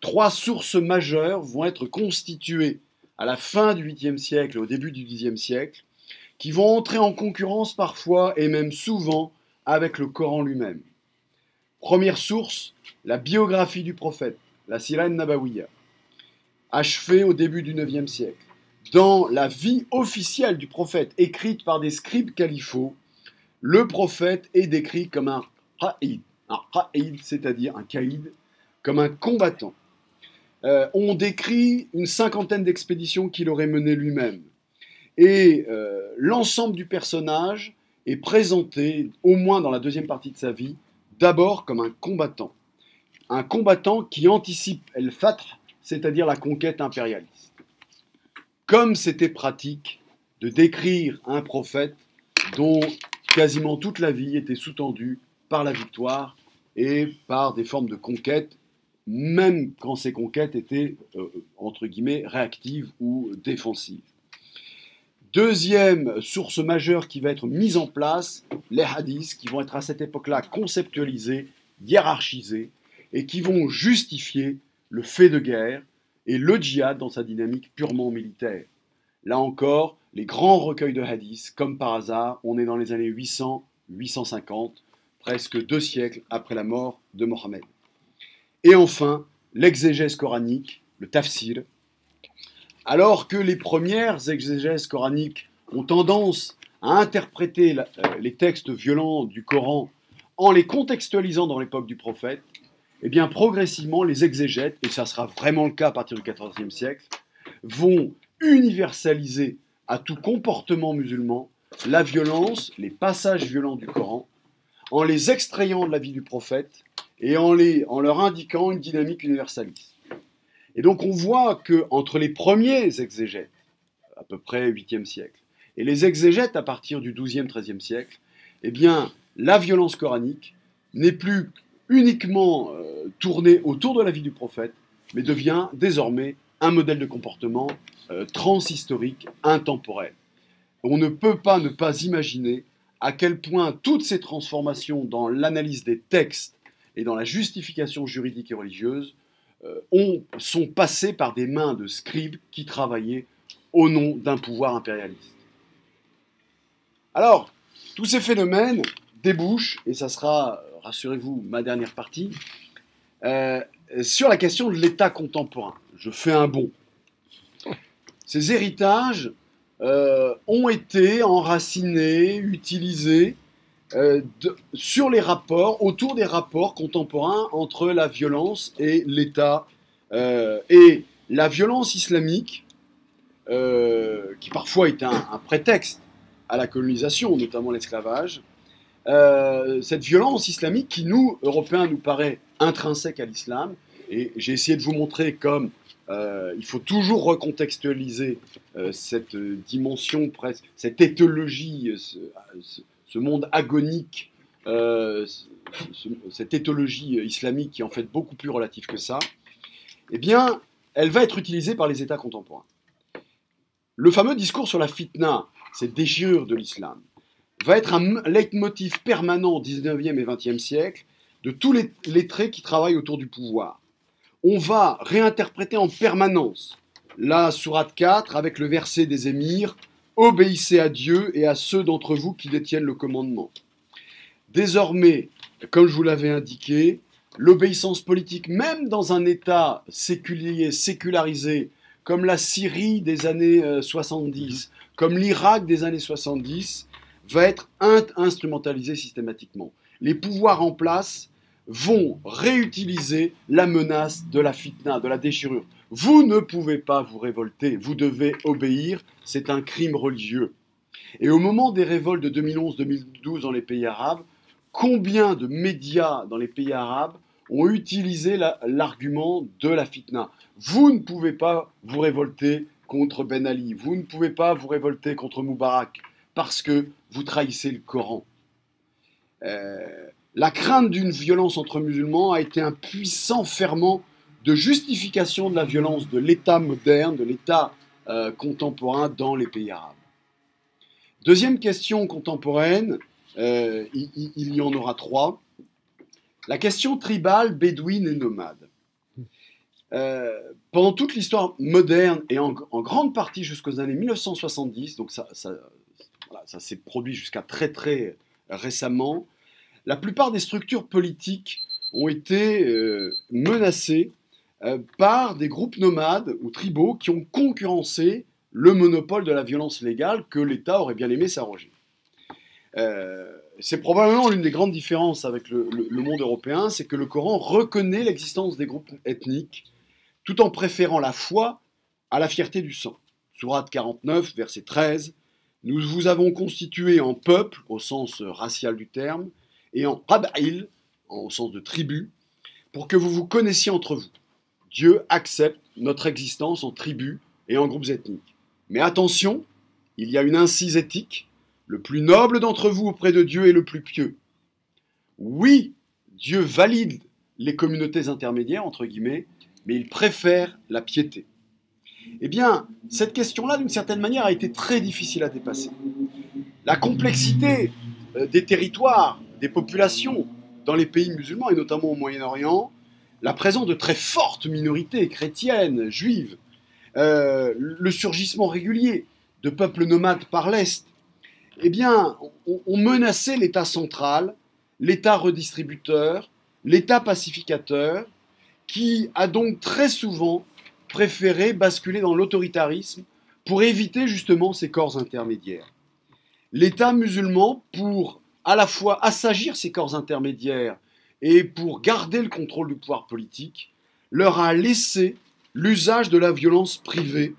3 sources majeures vont être constituées à la fin du 8e siècle et au début du 10e siècle, qui vont entrer en concurrence parfois et même souvent avec le Coran lui-même. Première source, la biographie du prophète, la Sira Nabawiya, achevée au début du 9e siècle. Dans la vie officielle du prophète, écrite par des scribes califaux, le prophète est décrit comme un qa'id, c'est-à-dire un caïd, comme un combattant. On décrit une 50aine d'expéditions qu'il aurait menées lui-même. Et l'ensemble du personnage est présenté, au moins dans la deuxième partie de sa vie, d'abord comme un combattant qui anticipe el-Fatr, c'est-à-dire la conquête impérialiste. Comme c'était pratique de décrire un prophète dont quasiment toute la vie était sous-tendue par la victoire et par des formes de conquête, même quand ces conquêtes étaient, entre guillemets, réactives ou défensives. Deuxième source majeure qui va être mise en place, les hadiths, qui vont être à cette époque-là conceptualisés, hiérarchisés, et qui vont justifier le fait de guerre et le djihad dans sa dynamique purement militaire. Là encore, les grands recueils de hadiths, comme par hasard, on est dans les années 800-850, presque 2 siècles après la mort de Mohammed. Et enfin, l'exégèse coranique, le tafsir. Alors que les premières exégèses coraniques ont tendance à interpréter les textes violents du Coran en les contextualisant dans l'époque du prophète, eh bien progressivement les exégètes, et ça sera vraiment le cas à partir du XIVe siècle, vont universaliser à tout comportement musulman la violence, les passages violents du Coran, en les extrayant de la vie du prophète et en leur indiquant une dynamique universaliste. Et donc on voit qu'entre les premiers exégètes, à peu près 8e siècle, et les exégètes à partir du 12e, 13e siècle, eh bien, la violence coranique n'est plus uniquement tournée autour de la vie du prophète, mais devient désormais un modèle de comportement transhistorique, intemporel. On ne peut pas ne pas imaginer à quel point toutes ces transformations dans l'analyse des textes et dans la justification juridique et religieuse sont passées par des mains de scribes qui travaillaient au nom d'un pouvoir impérialiste. Alors, tous ces phénomènes débouchent, et ça sera, rassurez-vous, ma dernière partie, sur la question de l'État contemporain. Je fais un bond. Ces héritages ont été enracinés, utilisés sur les rapports, autour des rapports contemporains entre la violence et l'État. Et la violence islamique, qui parfois est un prétexte à la colonisation, notamment l'esclavage, cette violence islamique qui, nous, Européens, nous paraît intrinsèque à l'islam, et j'ai essayé de vous montrer comme il faut toujours recontextualiser cette dimension, cette éthologie, ce monde agonique, cette éthologie islamique qui est en fait beaucoup plus relative que ça, eh bien, elle va être utilisée par les États contemporains. Le fameux discours sur la fitna, cette déchirure de l'islam, va être un leitmotiv permanent au 19e et 20e siècle de tous les lettrés qui travaillent autour du pouvoir. On va réinterpréter en permanence la sourate 4 avec le verset des émirs « Obéissez à Dieu et à ceux d'entre vous qui détiennent le commandement ». Désormais, comme je vous l'avais indiqué, l'obéissance politique, même dans un État séculier, sécularisé, comme la Syrie des années 70, comme l'Irak des années 70, va être instrumentalisée systématiquement. Les pouvoirs en place vont réutiliser la menace de la fitna, de la déchirure. Vous ne pouvez pas vous révolter, vous devez obéir, c'est un crime religieux. Et au moment des révoltes de 2011-2012 dans les pays arabes, combien de médias dans les pays arabes ont utilisé l'argument de la fitna? Vous ne pouvez pas vous révolter contre Ben Ali, vous ne pouvez pas vous révolter contre Moubarak, parce que vous trahissez le Coran. La crainte d'une violence entre musulmans a été un puissant ferment de justification de la violence de l'État moderne, de l'État contemporain dans les pays arabes. Deuxième question contemporaine, il y en aura trois. La question tribale, bédouine et nomade. Pendant toute l'histoire moderne et en grande partie jusqu'aux années 1970, donc ça s'est produit jusqu'à très très récemment, la plupart des structures politiques ont été menacées par des groupes nomades ou tribaux qui ont concurrencé le monopole de la violence légale que l'État aurait bien aimé s'arroger. C'est probablement l'une des grandes différences avec le monde européen, c'est que le Coran reconnaît l'existence des groupes ethniques tout en préférant la foi à la fierté du sang. Sourate 49, verset 13, « Nous vous avons constitué en peuple, au sens racial du terme, et en qaba'il, au sens de tribu, pour que vous vous connaissiez entre vous. Dieu accepte notre existence en tribus et en groupes ethniques. Mais attention, il y a une incise éthique, le plus noble d'entre vous auprès de Dieu est le plus pieux. Oui, Dieu valide les communautés intermédiaires, entre guillemets, mais il préfère la piété. » Eh bien, cette question-là, d'une certaine manière, a été très difficile à dépasser. La complexité des territoires, des populations dans les pays musulmans, et notamment au Moyen-Orient, la présence de très fortes minorités chrétiennes, juives, le surgissement régulier de peuples nomades par l'Est, eh bien, on menaçait l'État central, l'État redistributeur, l'État pacificateur, qui a donc très souvent préféré basculer dans l'autoritarisme pour éviter justement ces corps intermédiaires. L'État musulman, pour à la fois assagir ces corps intermédiaires et pour garder le contrôle du pouvoir politique, leur a laissé l'usage de la violence privée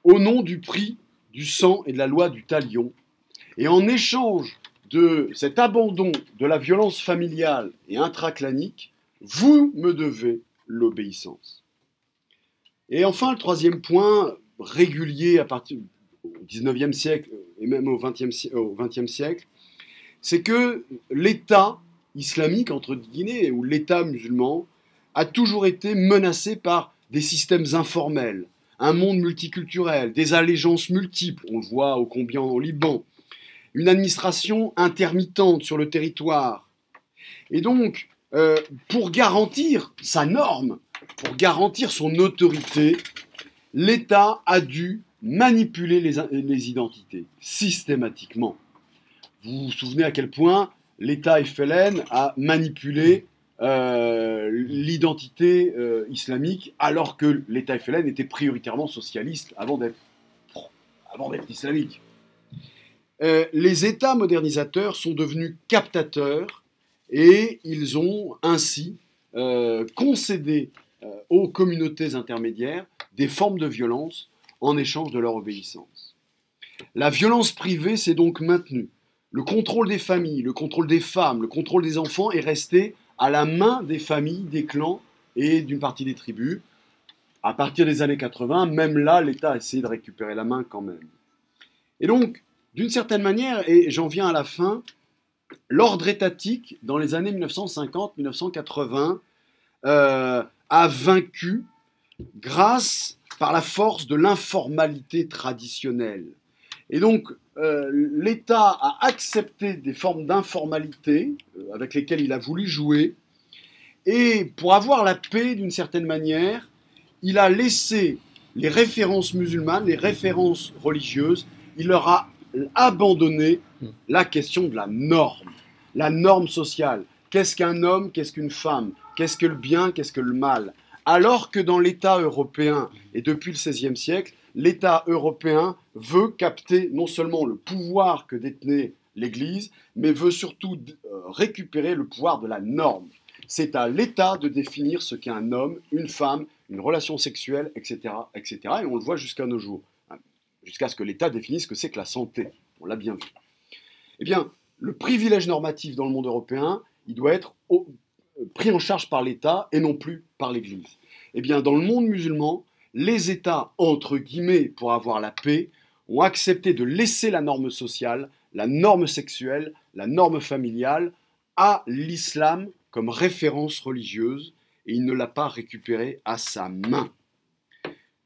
au nom du prix du sang et de la loi du talion. Et en échange de cet abandon de la violence familiale et intraclanique, vous me devez l'obéissance. Et enfin, le troisième point, régulier à partir du XIXe siècle et même au XXe siècle, c'est que l'État islamique, entre guillemets, ou l'État musulman, a toujours été menacé par des systèmes informels, un monde multiculturel, des allégeances multiples, on le voit ô combien au Liban, une administration intermittente sur le territoire. Et donc, pour garantir sa norme, pour garantir son autorité, l'État a dû manipuler les identités, systématiquement. Vous vous souvenez à quel point l'État FLN a manipulé l'identité islamique, alors que l'État FLN était prioritairement socialiste avant d'être islamique. Les États modernisateurs sont devenus captateurs et ils ont ainsi concédé aux communautés intermédiaires des formes de violence en échange de leur obéissance. La violence privée s'est donc maintenue. Le contrôle des familles, le contrôle des femmes, le contrôle des enfants est resté à la main des familles, des clans et d'une partie des tribus. À partir des années 80, même là, l'État a essayé de récupérer la main quand même. Et donc, d'une certaine manière, et j'en viens à la fin, l'ordre étatique, dans les années 1950-1980, a vaincu grâce par la force de l'informalité traditionnelle. Et donc, l'État a accepté des formes d'informalité avec lesquelles il a voulu jouer, et pour avoir la paix d'une certaine manière, il a laissé les références musulmanes, les références religieuses, il leur a abandonné la question de la norme sociale. Qu'est-ce qu'un homme, qu'est-ce qu'une femme? Qu'est-ce que le bien, qu'est-ce que le mal? Alors que dans l'État européen, et depuis le XVIe siècle, l'État européen veut capter non seulement le pouvoir que détenait l'Église, mais veut surtout récupérer le pouvoir de la norme. C'est à l'État de définir ce qu'est un homme, une femme, une relation sexuelle, etc., etc. Et on le voit jusqu'à nos jours, jusqu'à ce que l'État définisse ce que c'est que la santé. On l'a bien vu. Eh bien, le privilège normatif dans le monde européen, il doit être pris en charge par l'État et non plus par l'Église. Eh bien, dans le monde musulman, les États, entre guillemets, pour avoir la paix, ont accepté de laisser la norme sociale, la norme sexuelle, la norme familiale à l'islam comme référence religieuse, et il ne l'a pas récupérée à sa main.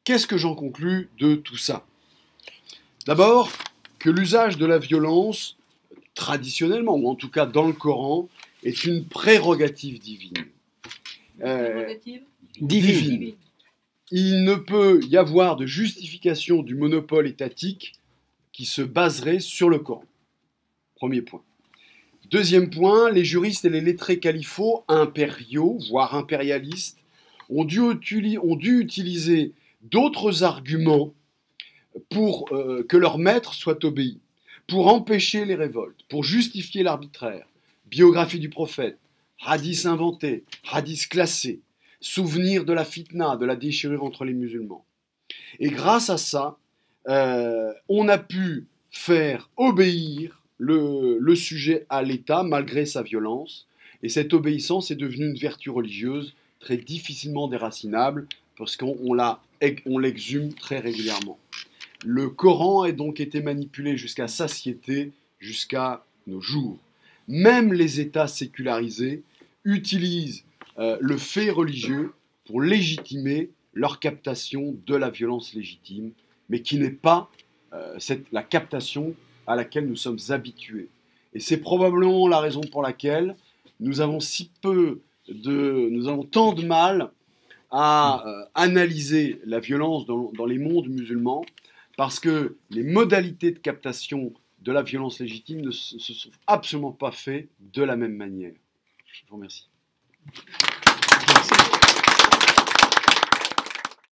Qu'est-ce que j'en conclus de tout ça? D'abord, que l'usage de la violence, traditionnellement, ou en tout cas dans le Coran, est une prérogative divine. Divine. Il ne peut y avoir de justification du monopole étatique qui se baserait sur le Coran. Premier point. Deuxième point, les juristes et les lettrés califaux, impériaux, voire impérialistes, ont dû utiliser d'autres arguments pour que leur maître soit obéi, pour empêcher les révoltes, pour justifier l'arbitraire. Biographie du prophète, hadiths inventés, hadiths classés, souvenir de la fitna, de la déchirure entre les musulmans. Et grâce à ça, on a pu faire obéir le sujet à l'État malgré sa violence. Et cette obéissance est devenue une vertu religieuse très difficilement déracinable parce qu'on l'exhume très régulièrement. Le Coran a donc été manipulé jusqu'à satiété, jusqu'à nos jours. Même les États sécularisés utilisent le fait religieux pour légitimer leur captation de la violence légitime, mais qui n'est pas la captation à laquelle nous sommes habitués. Et c'est probablement la raison pour laquelle nous avons tant de mal à analyser la violence dans les mondes musulmans, parce que les modalités de captation de la violence légitime ne se sont absolument pas faites de la même manière. Je vous remercie.